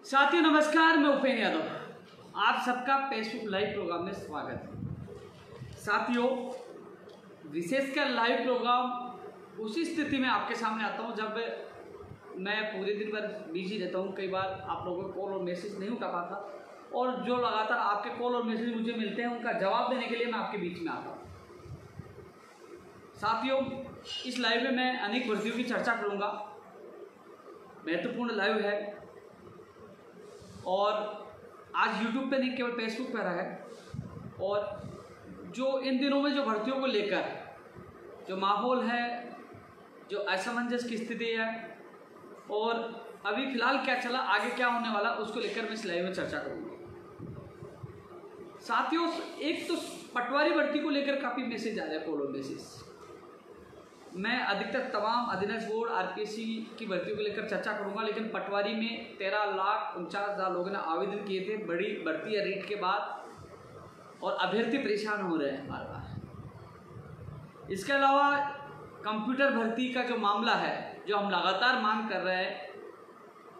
साथियों नमस्कार, मैं उपेंद्र यादव, आप सबका फेसबुक लाइव प्रोग्राम में स्वागत है। साथियों, विशेषकर लाइव प्रोग्राम उसी स्थिति में आपके सामने आता हूं जब मैं पूरे दिन भर बिजी रहता हूं। कई बार आप लोगों को कॉल और मैसेज नहीं उठा पाता, और जो लगातार आपके कॉल और मैसेज मुझे मिलते हैं उनका जवाब देने के लिए मैं आपके बीच में आता हूँ। साथियों, इस लाइव में मैं अनेक भर्तियों की चर्चा करूँगा। महत्वपूर्ण लाइव है और आज यूट्यूब पे नहीं केवल फेसबुक पर रहा है। और जो इन दिनों में जो भर्तियों को लेकर जो माहौल है, जो असमंजस की स्थिति है और अभी फिलहाल क्या चला, आगे क्या होने वाला, उसको लेकर मैं इस लाइव में चर्चा करूँगा। साथियों, एक तो पटवारी भर्ती को लेकर काफ़ी मैसेज आ रहा है, कॉल और मैसेज। मैं अधिकतर तमाम अधीनस्थ बोर्ड आरपीएससी की भर्तियों को लेकर चर्चा करूंगा, लेकिन पटवारी में 13,49,000 लोगों ने आवेदन किए थे बड़ी भर्ती या रेट के बाद, और अभ्यर्थी परेशान हो रहे हैं बार बार। इसके अलावा कंप्यूटर भर्ती का जो मामला है, जो हम लगातार मांग कर रहे हैं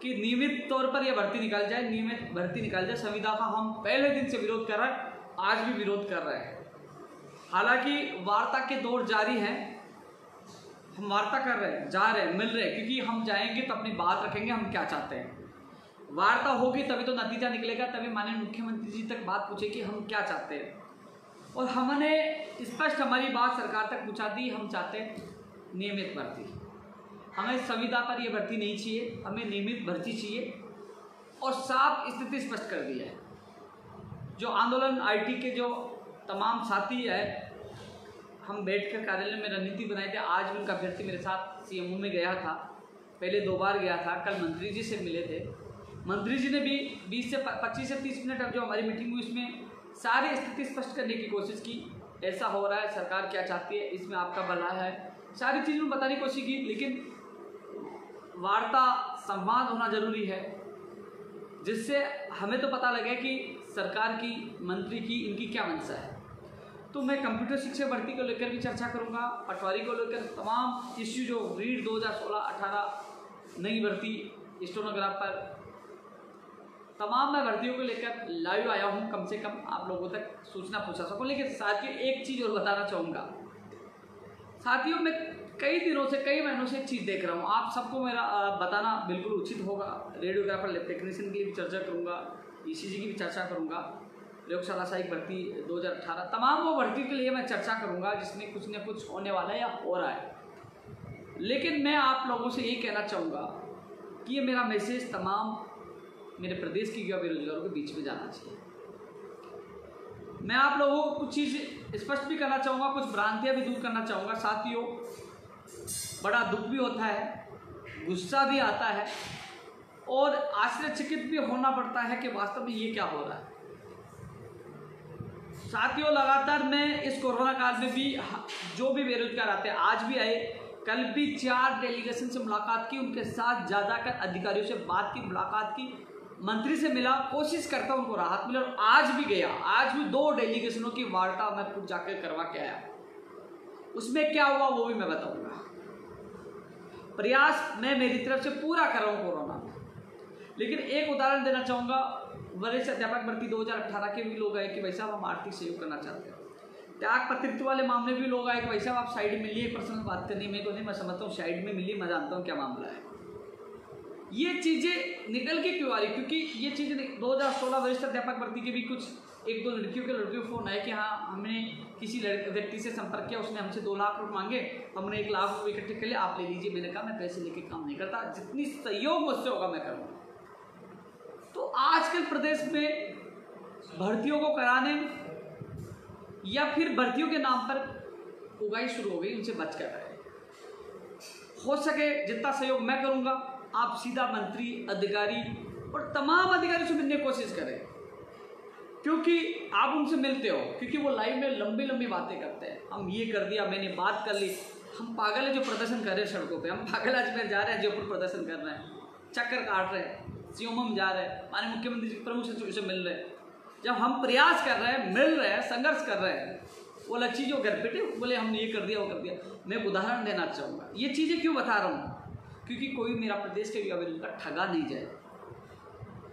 कि नियमित तौर पर यह भर्ती निकाल जाए, नियमित भर्ती निकाल जाए। संविदा का हम पहले दिन से विरोध कर रहे हैं, आज भी विरोध कर रहे हैं। हालांकि वार्ता के दौर जारी हैं, हम वार्ता कर रहे हैं, जा रहे हैं, मिल रहे हैं, क्योंकि हम जाएंगे तो अपनी बात रखेंगे, हम क्या चाहते हैं। वार्ता होगी तभी तो नतीजा निकलेगा, तभी माननीय मुख्यमंत्री जी तक बात पूछे कि हम क्या चाहते हैं। और हमने स्पष्ट हमारी बात सरकार तक पहुंचा दी, हम चाहते हैं नियमित भर्ती। हमें संविदा पर यह भर्ती नहीं चाहिए, हमें नियमित भर्ती चाहिए, और साफ स्थिति स्पष्ट कर दी है। जो आंदोलन आईटी के जो तमाम साथी है, हम बैठकर कार्यालय में रणनीति बनाए थे। आज भी उनका अभ्यर्थी मेरे साथ सीएमओ में गया था, पहले 2 बार गया था, कल मंत्री जी से मिले थे। मंत्री जी ने भी 20 से 25 से 30 मिनट अब जो हमारी मीटिंग हुई उसमें सारी स्थिति स्पष्ट करने की कोशिश की। ऐसा हो रहा है, सरकार क्या चाहती है, इसमें आपका भला है, सारी चीज़ों में बताने की कोशिश की। लेकिन वार्ता संवाद होना जरूरी है, जिससे हमें तो पता लगे कि सरकार की, मंत्री की, इनकी क्या मंशा है। तो मैं कंप्यूटर शिक्षा भर्ती को लेकर भी चर्चा करूंगा, पटवारी को लेकर तमाम इश्यू जो रीड 2016-18 नई भर्ती, स्टेनोग्राफर, तमाम मैं भर्तियों को लेकर लाइव आया हूं, कम से कम आप लोगों तक सूचना पहुंचा सकूं। लेकिन साथियों, एक चीज़ और बताना चाहूँगा। साथियों, मैं कई दिनों से, कई महीनों से एक चीज़ देख रहा हूँ, आप सबको मेरा बताना बिल्कुल उचित होगा। रेडियोग्राफर, लैब टेक्नीशियन की भी चर्चा करूँगा, ईसीजी की भी चर्चा करूँगा, प्रयोगशाला सहायक भर्ती 2018, तमाम वो भर्ती के लिए मैं चर्चा करूंगा जिसमें कुछ न कुछ होने वाला है या हो रहा है। लेकिन मैं आप लोगों से यही कहना चाहूँगा कि ये मेरा मैसेज तमाम मेरे प्रदेश के युवा बेरोजगारों के बीच में जाना चाहिए। मैं आप लोगों को कुछ चीज़ स्पष्ट भी करना चाहूँगा, कुछ भ्रांतियाँ भी दूर करना चाहूँगा। साथियों, बड़ा दुख भी होता है, गुस्सा भी आता है, और आश्चर्यचकित भी होना पड़ता है कि वास्तव में ये क्या हो रहा है। साथियों, लगातार मैं इस कोरोना काल में भी जो भी बेरोजगार आते हैं, आज भी आए, कल भी 4 डेलीगेशन से मुलाकात की, उनके साथ ज़्यादातर अधिकारियों से बात की, मुलाकात की, मंत्री से मिला, कोशिश करता उनको राहत मिले, और आज भी गया, आज भी 2 डेलीगेशनों की वार्ता मैं खुद जाकर करवा के आया। उसमें क्या हुआ वो भी मैं बताऊंगा। प्रयास मैं मेरी तरफ से पूरा कर रहा हूँ कोरोना में। लेकिन एक उदाहरण देना चाहूँगा, वरिष्ठ अध्यापक भर्ती 2018 के भी लोग आए कि भाई साहब हम आर्थिक सहयोग करना चाहते हैं। त्याग पत्रित्व वाले मामले भी लोग आए कि भाई साहब आप साइड में मिलिए, पर्सनल बात करनी में तो नहीं, मैं समझता हूँ साइड में मिलिए, मैं जानता हूँ क्या मामला है। ये चीज़ें निकल के क्यों आ रही? क्योंकि ये चीज़ें 2016 वरिष्ठ अध्यापक भर्ती के भी कुछ 1-2 लड़कियों फोन आए कि हाँ हमने किसी व्यक्ति से संपर्क किया, उसने हमसे 2 लाख रुपये मांगे, हमने 1 लाख रुपये इकट्ठे कर लिए, आप ले लीजिए। मैंने कहा मैं पैसे लेके काम नहीं करता, जितनी सहयोग मुझसे होगा मैं करूँगा। तो आजकल प्रदेश में भर्तियों को कराने या फिर भर्तियों के नाम पर उगाई शुरू हो गई, उनसे बच कर रहे। हो सके जितना सहयोग मैं करूंगा, आप सीधा मंत्री, अधिकारी और तमाम अधिकारियों से मिलने की कोशिश करें, क्योंकि आप उनसे मिलते हो, क्योंकि वो लाइव में लंबी लंबी बातें करते हैं। हम ये कर दिया, मैंने बात कर ली, हम पागल है जो प्रदर्शन कर रहे हैं सड़कों पे, हम पागल अजमेर जा रहे हैं, जयपुर प्रदर्शन कर रहे हैं, चक्कर काट रहे हैं, सीएम जा रहे हैं, माननीय मुख्यमंत्री जी प्रमुख सचिव से मिल रहे हैं। जब हम प्रयास कर रहे हैं, मिल रहे हैं, संघर्ष कर रहे हैं, वो अलग चीज़, वो घर पे बोले हमने ये कर दिया वो कर दिया। मैं एक उदाहरण देना चाहूँगा। ये चीज़ें क्यों बता रहा हूँ? क्योंकि कोई मेरा प्रदेश के युवा बेरोजगार ठगा नहीं जाए।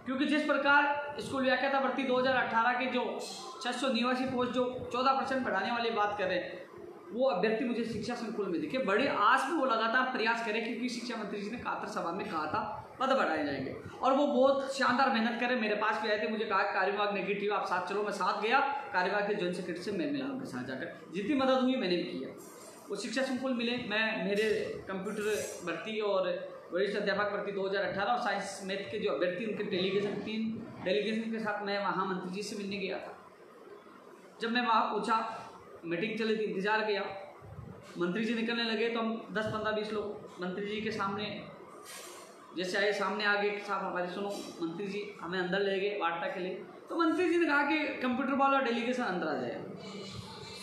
क्योंकि जिस प्रकार स्कूल व्याख्याता भर्ती 2018 के जो 689 पोस्ट जो 14% बढ़ाने वाली बात कर रहे हैं, वो अभ्यर्थी मुझे शिक्षा संकुल में दिखे। बड़े आस में वो लगातार प्रयास करें, क्योंकि शिक्षा मंत्री जी ने कातर सभा में कहा था पद बढ़ाए जाएंगे, और वो बहुत शानदार मेहनत करें। मेरे पास भी आए थे, मुझे कहा कार्यविभाग नेगेटिव, आप साथ चलो। मैं साथ गया, कार्यविभाग के जॉइंट सेक्रेटरी से मैं मिला उनके साथ जाकर, जितनी मदद हुई मैंने भी किया। वो शिक्षा संकुल मिले, मैं मेरे कंप्यूटर भर्ती और वरिष्ठ अध्यापक भर्ती 2018 और साइंस मैथ के जो अभ्यर्थी उनके डेलीगेशन 3 डेलीगेशन के साथ मैं वहाँ मंत्री जी से मिलने गया था। जब मैं वहाँ पूछा, मीटिंग चली थी, इंतजार किया, मंत्री जी निकलने लगे तो हम 10, 15, 20 लोग मंत्री जी के सामने जैसे आए, सामने आ गए, साहब हमारी सुनो। मंत्री जी हमें अंदर ले गए वार्ता के लिए। तो मंत्री जी ने कहा कि कंप्यूटर वाला डेलीगेशन अंदर आ जाए।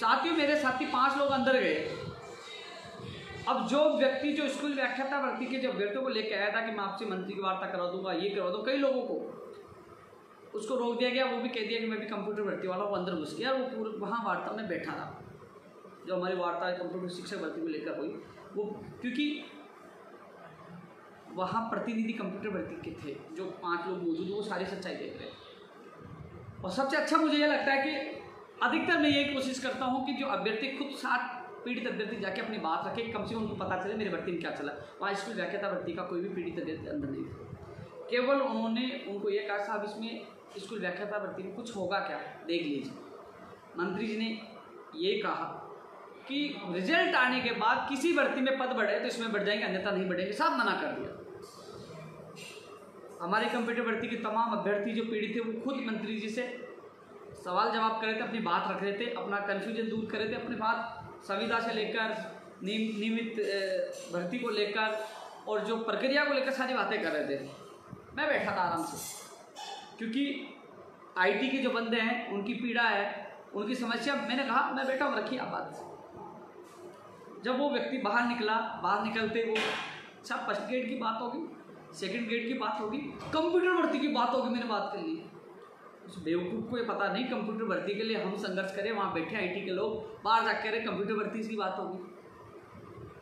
साथियों, मेरे साथी 5 लोग अंदर गए। अब जो व्यक्ति जो स्कूल व्याख्याता भर्ती के जो अभ्यर्थियों को लेकर आया था कि मैं आपसे मंत्री की वार्ता करा दूंगा, ये करवा दूँ, कई लोगों को उसको रोक दिया गया। वो भी कह दिया कि मैं भी कंप्यूटर भर्ती वाला, वो अंदर घुस गया। वो पूरे वहाँ वार्ता में बैठा रहा, जो हमारी वार्ता कंप्यूटर शिक्षक भर्ती को लेकर हुई वो, क्योंकि वहाँ प्रतिनिधि कंप्यूटर भर्ती के थे, जो 5 लोग मौजूद, वो सारी सच्चाई देख रहे। और सबसे अच्छा मुझे ये लगता है कि अधिकतर मैं यही कोशिश करता हूँ कि जो अभ्यर्थी खुद साथ पीड़ित अभ्यर्थी जाके अपनी बात रखे, कम से कम उनको पता चले मेरे भर्ती में क्या चला। वहाँ स्कूल व्याख्याता भर्ती का कोई भी पीड़ित अभ्यर्थी अंदर नहीं था। केवल उन्होंने उनको ये कहा, साहब इसमें स्कूल व्याख्याता भर्ती में कुछ होगा क्या, देख लीजिए। मंत्री जी ने ये कहा कि रिजल्ट आने के बाद किसी भर्ती में पद बढ़े तो इसमें बढ़ जाएंगे, अन्यथा नहीं बढ़ेंगे। साहब मना कर दिया। हमारे कंप्यूटर भर्ती के तमाम अभ्यर्थी जो पीड़ित थे, वो खुद मंत्री जी से सवाल जवाब कर रहे थे, अपनी बात रख रहे थे, अपना कन्फ्यूजन दूर कर रहे थे, अपनी बात संविदा से लेकर नियमित भर्ती को लेकर और जो प्रक्रिया को लेकर सारी बातें कर रहे थे। मैं बैठा था आराम से, क्योंकि आईटी के जो बंदे हैं उनकी पीड़ा है, उनकी समस्या। मैंने कहा मैं बैठा हूँ, रखिए आप बात। जब वो व्यक्ति बाहर निकला, बाहर निकलते वो सब फर्स्ट ग्रेड की बात होगी, सेकंड ग्रेड की बात होगी, कंप्यूटर भर्ती की बात होगी, मैंने बात कर ली। उस बेवकूफ़ को ये पता नहीं कंप्यूटर भर्ती के लिए हम संघर्ष करें, वहाँ बैठे आईटी के लोग, बाहर जाकर कह रहे कंप्यूटर भर्ती की बात होगी,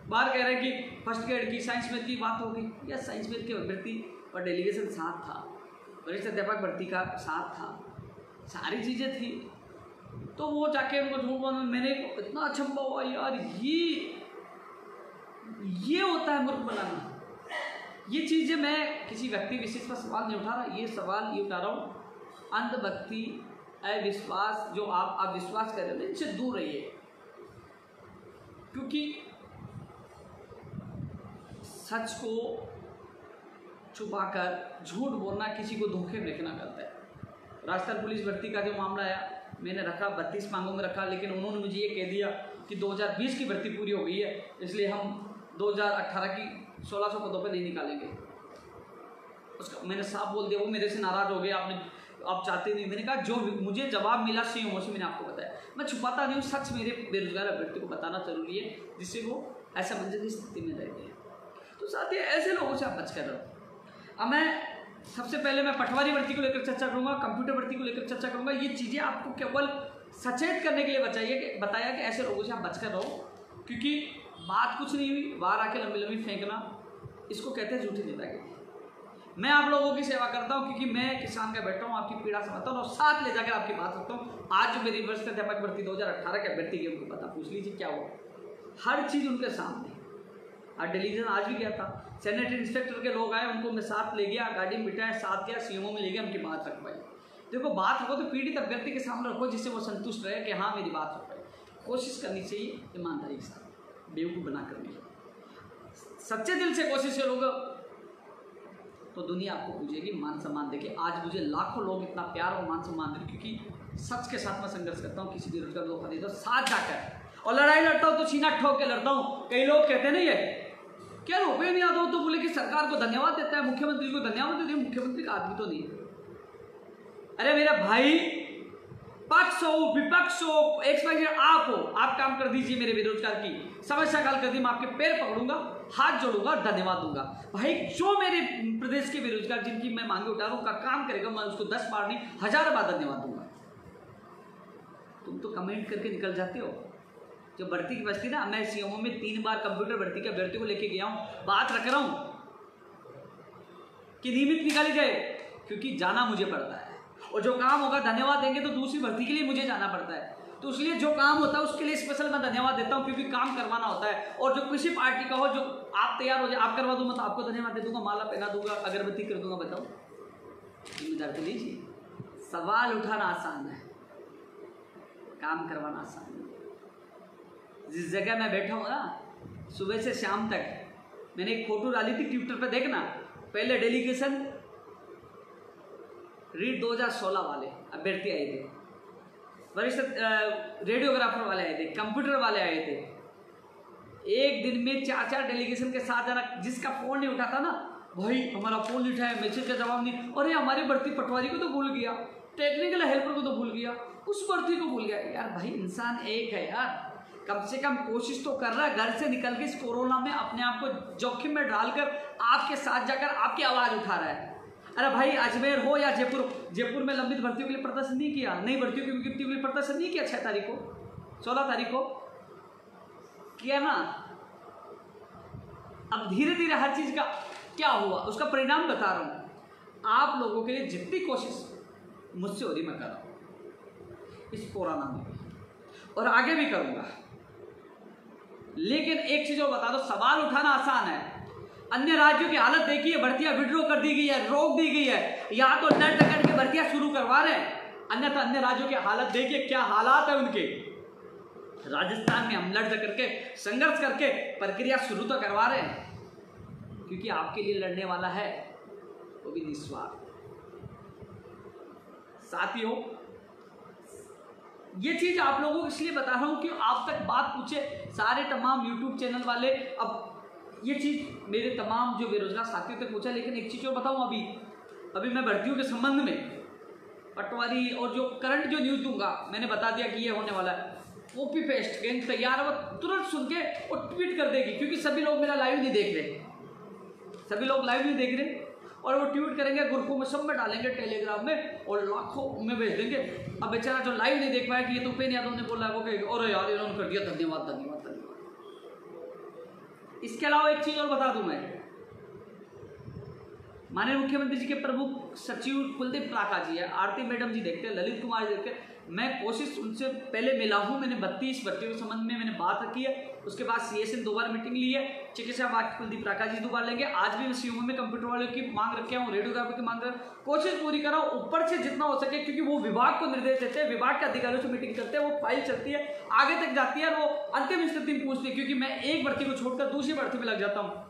बाहर कह रहे हैं कि फर्स्ट ग्रेड की साइंस मैथ की बात होगी। या साइंस मैथ के अभ्यर्थी और डेलीगेशन साथ था, वरिष्ठ अध्यापक भर्ती का साथ था, सारी चीज़ें थी। तो वो जाके उनको झूठ बोलना, मैंने इतना अचंभा हुआ यार, ये होता है मूर्ख बनाना। ये चीज़ें मैं किसी व्यक्ति विशेष पर सवाल नहीं उठा रहा, ये सवाल ये उठा रहा हूँ अंधभक्ति, अविश्वास, जो आप अविश्वास कर रहे हो इनसे दूर रहिए। क्योंकि सच को छुपाकर झूठ बोलना किसी को धोखे में रखना करता है। राजस्थान पुलिस भर्ती का जो मामला आया, मैंने रखा 32 मांगों में रखा, लेकिन उन्होंने मुझे ये कह दिया कि 2020 की भर्ती पूरी हो गई है, इसलिए हम 2018 की 1600 पदों पे नहीं निकालेंगे। उसका मैंने साफ बोल दिया। वो मेरे से नाराज़ हो गए, आप चाहते नहीं। मैंने कहा जो मुझे जवाब मिला सीएमओ से मैंने आपको बताया, मैं छुपाता नहीं हूँ। सच मेरे बेरोजगार अभ्यर्थी को बताना जरूरी है, जिससे वो असमंजस की स्थिति में रहते हैं। तो साथ ही ऐसे लोगों से आप बच कर रहो। अब मैं सबसे पहले मैं पटवारी भर्ती को लेकर चर्चा करूँगा, कंप्यूटर भर्ती को लेकर चर्चा करूँगा। ये चीज़ें आपको केवल सचेत करने के लिए बताया कि ऐसे लोगों से आप बच कर रहो, क्योंकि बात कुछ नहीं हुई, बाहर आके लंबी लंबी फेंकना, इसको कहते हैं झूठी नेतागिरी। मैं आप लोगों की सेवा करता हूं, क्योंकि मैं किसान का बैठा हूं, आपकी पीड़ा समझता हूं और साथ ले जाकर आपकी बात रखता हूं। आज जो मेरी वरिष्ठ अध्यापक भर्ती 2018 के अभ्यर्थी की उनको पता, पूछ लीजिए क्या हुआ, हर चीज़ उनके सामने। आज डेलीगेशन आज भी गया था, सैनिटरी इंस्पेक्टर के लोग आए, उनको मैं साथ ले गया, गाड़ी में बिठाया, साथ गया, सीएमओ में ले गया, उनकी बात रखवाई। देखो बात रखो तो पीड़ित अभ्यर्थी के सामने रखो, जिससे वो संतुष्ट रहे कि हाँ मेरी बात रखवाई। कोशिश करनी चाहिए ईमानदारी के साथ, बेवकूफ़ बना कर नहीं। सच्चे दिल से कोशिश करोगे तो दुनिया आपको पूछेगी, मान सम्मान देके। आज मुझे लाखों लोग इतना प्यार और मान सम्मान दे, क्योंकि सच के साथ मैं संघर्ष करता हूँ, किसी बेरोजगार धोखा नहीं देता, साथ जाकर। और लड़ाई लड़ता हूँ तो सीना ठोक के लड़ता हूँ। कई लोग कहते हैं ना ये क्या रुपये नहीं आता हो तो बोले कि सरकार को धन्यवाद देता है, मुख्यमंत्री को धन्यवाद देते हैं। मुख्यमंत्री का आदमी तो नहीं है। अरे मेरा भाई, पक्ष हो विपक्ष हो XYZ आप हो, आप काम कर दीजिए मेरे बेरोजगार की समस्या हल कर दी, मैं आपके पैर पकड़ूंगा, हाथ जोड़ूंगा, धन्यवाद दूंगा। भाई जो मेरे प्रदेश के बेरोजगार जिनकी मैं मांगे उठा रहा हूँ, उनका काम करेगा, मैं उसको 10 बार नहीं 1000 बार धन्यवाद दूंगा। तुम तो कमेंट करके निकल जाते हो। जो भर्ती की बस्ती ना, मैं सीएमओ में 3 बार कंप्यूटर भर्ती के अभ्यर्थी को लेके गया हूँ, बात रख रहा हूँ कि नियमित निकाली जाए, क्योंकि जाना मुझे पड़ता है और जो काम होगा धन्यवाद देंगे तो दूसरी भर्ती के लिए मुझे जाना पड़ता है, तो इसलिए जो काम होता है उसके लिए स्पेशल मैं धन्यवाद देता हूँ, क्योंकि काम करवाना होता है। और जो किसी पार्टी का हो, जो आप तैयार हो जाए, आप करवा दूंगा तो आपको धन्यवाद दे दूंगा, माला पहना दूंगा, अगरबत्ती कर दूंगा। बताओ, जिम्मेदार तो लीजिए। सवाल उठाना आसान है, काम करवाना आसान है। जिस जगह मैं बैठा हूँ ना, सुबह से शाम तक मैंने एक फोटो डाली थी ट्विटर पर, देखना। पहले डेलीगेशन रीड 2016 वाले अभ्यर्थी आए थे, वरिष्ठ रेडियोग्राफर वाले आए थे, कंप्यूटर वाले आए थे। एक दिन में 4-4 डेलीगेशन के साथ जाना। जिसका फोन नहीं उठाता ना, भाई हमारा फोन नहीं उठाया, मैसेज का जवाब नहीं, अरे हमारी भर्ती पटवारी को तो भूल गया, टेक्निकल हेल्पर को तो भूल गया, उस भर्ती को भूल गया। यार भाई, इंसान एक है यार, कम से कम कोशिश तो कर रहा है घर से निकल के इस कोरोना में अपने आप को जोखिम में डालकर आपके साथ जाकर आपकी आवाज़ उठा रहा है। अरे भाई, अजमेर हो या जयपुर में लंबित भर्तियों के लिए प्रदर्शन नहीं किया, नई भर्तियों की विज्ञप्ति के लिए प्रदर्शन नहीं किया 6 तारीख को, 16 तारीख को किया ना। अब धीरे धीरे हर चीज का क्या हुआ उसका परिणाम बता रहा हूं। आप लोगों के लिए जितनी कोशिश मुझसे हो रही मैं कर रहा हूं इस कोरोना में, और आगे भी करूंगा। लेकिन एक चीज और बता दो, सवाल उठाना आसान है। अन्य राज्यों की हालत देखिए, भर्तियां विड्रॉ कर दी गई है, रोक दी गई है, या तो डर डकट के भर्तियां शुरू करवा रहे हैं, अन्यथा अन्य राज्यों की हालत देखिए क्या हालात है उनके। राजस्थान में हम लड़ करके संघर्ष करके प्रक्रिया शुरू तो करवा रहे हैं, क्योंकि आपके लिए लड़ने वाला है वो भी निस्वार्थ। साथियों, ये चीज आप लोगों को इसलिए बता रहा हूं कि आप तक बात पूछे सारे तमाम यूट्यूब चैनल वाले। अब ये चीज मेरे तमाम जो बेरोजगार साथियों तक पहुंचा। लेकिन एक चीज और बताऊं, अभी मैं भर्तियों के संबंध में पटवारी और जो करंट जो न्यूज दूंगा, मैंने बता दिया कि ये होने वाला है। कॉपी पेस्ट गैंग तैयार है, वो तुरंत सुन के वो ट्वीट कर देगी, क्योंकि सभी लोग मेरा लाइव नहीं देख रहे, सभी लोग लाइव नहीं देख रहे, और वो ट्वीट करेंगे, ग्रुपों में सब में डालेंगे, टेलीग्राम में, और लाखों में भेज देंगे। अब बेचारा जो लाइव नहीं देख पाया कि ये तो उपेंद्र यादव ने बोला है, वो कहेगा और यार इन्होंने कर दिया, धन्यवाद धन्यवाद धन्यवाद। इसके अलावा एक चीज और बता दूं मैं, माननीय मुख्यमंत्री जी के प्रमुख सचिव कुलदीप प्राका जी है, आरती मैडम जी देखते हैं, ललित कुमार जी देखते हैं। मैं कोशिश उनसे पहले मिला हूं, मैंने 32 भर्तियों के संबंध में मैंने बात रखी है। उसके बाद सीएसएन 2 बार मीटिंग ली है, चिकित्सा विभाग कुलदीप प्राका जी 2 बार लेंगे। आज भी मैं सीएमओ में कंप्यूटर वालों की मांग रखे हूँ, रेडियोग्राफर की मांग रख, कोशिश पूरी करा ऊपर से जितना हो सके, क्योंकि वो विभाग को निर्देश देते हैं, विभाग के अधिकारियों से मीटिंग करते हैं, वो फाइल चलती है, आगे तक जाती है, वो अंतिम स्थिति में पूछती है। क्योंकि मैं एक भर्ती को छोड़कर दूसरी भर्ती में लग जाता हूँ।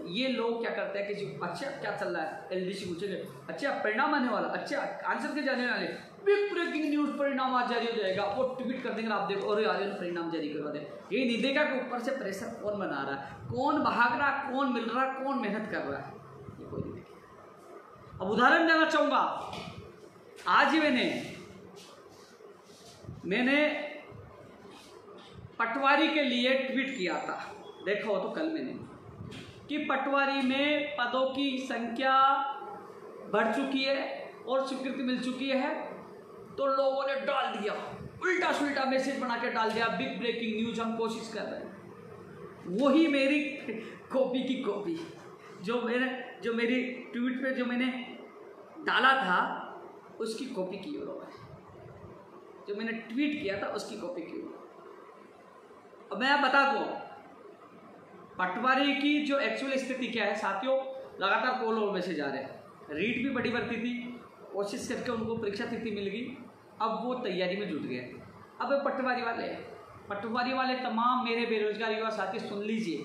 ये लोग क्या करते हैं कि अच्छा क्या चल रहा है, एलडीसी पूछेंगे, अच्छा परिणाम आने वाला, अच्छा आंसर के जाने वाले, बिग ब्रेकिंग न्यूज, परिणाम आज जारी हो जाएगा, वो ट्वीट कर देंगे, आप देखो और यार परिणाम जारी करवा दे। ये नहीं देखा कि ऊपर से प्रेशर कौन बना रहा है, कौन भाग रहा, कौन मिल रहा, कौन मेहनत कर रहा है, ये कोई नहीं देखेगा। अब उदाहरण देना चाहूंगा, आज ही मैंने पटवारी के लिए ट्वीट किया था, देखा हो तो कल मैंने, कि पटवारी में पदों की संख्या बढ़ चुकी है और स्वीकृति मिल चुकी है। तो लोगों ने डाल दिया, उल्टा सुल्टा मैसेज बना के डाल दिया, बिग ब्रेकिंग न्यूज, हम कोशिश कर रहे हैं। वही मेरी कॉपी की कॉपी जो मेरी ट्वीट पे जो मैंने डाला था उसकी कॉपी की हुई है, जो मैंने ट्वीट किया था उसकी कॉपी की हुई। अब मैं बता दूं पटवारी की जो एक्चुअल स्थिति क्या है। साथियों, लगातार कॉल और मैसेज आ रहे हैं, रीट भी बड़ी भर्ती थी, कोशिश करके उनको परीक्षा तिथि मिल गई, अब वो तैयारी में जुट गए। अब पटवारी वाले तमाम मेरे बेरोजगार युवा साथी सुन लीजिए,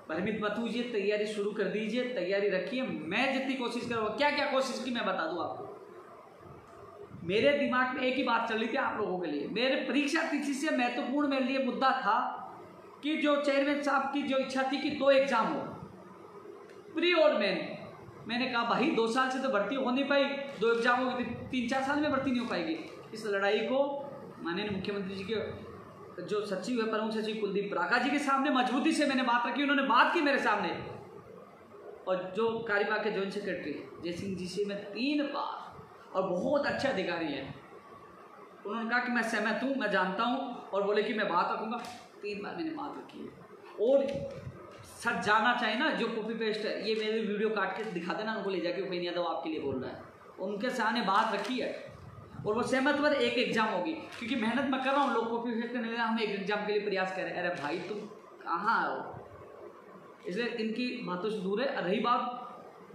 भ्रमित मत होइए, तैयारी शुरू कर दीजिए, तैयारी रखिए। मैं जितनी कोशिश करूँगा, क्या क्या कोशिश की मैं बता दूँ आपको। मेरे दिमाग में एक ही बात चल रही थी आप लोगों के लिए, मेरे परीक्षा तिथि से महत्वपूर्ण मेरे लिए मुद्दा था कि जो चेयरमैन साहब की जो इच्छा थी कि 2 एग्जाम हो, प्री और मेन। मैंने कहा भाई 2 साल से तो भर्ती हो नहीं पाई, 2 एग्जाम होगी, 3-4 साल में भर्ती नहीं हो पाएगी। इस लड़ाई को माननीय मुख्यमंत्री जी के जो सचिव है, प्रमुख सचिव कुलदीप प्राका जी के सामने मजबूती से मैंने बात रखी, उन्होंने बात की मेरे सामने। और जो कार्यवाह के जॉइंट सेक्रेटरी जय सिंह जी से मैं 3 बार, और बहुत अच्छे अधिकारी हैं, उन्होंने कहा कि मैं सहमत हूँ, मैं जानता हूँ और बोले कि मैं बात रखूँगा। 3 बार मैंने बात रखी है। और सच जानना चाहिए ना, जो कॉपी पेस्ट है, ये मेरे वीडियो काट के दिखा देना उनको ले जाके, उपेंद्र यादव आपके लिए बोल रहा है। उनके सामने बात रखी है और वो सहमत पर एक एग्जाम होगी, क्योंकि मेहनत मैं कर रहा हूँ, लोग कॉपी पेस्ट करने लगे, हम एक एग्जाम के लिए प्रयास कर रहे हैं। अरे भाई तुम कहाँ आओ, इसलिए इनकी बातों से दूर है। रही बात,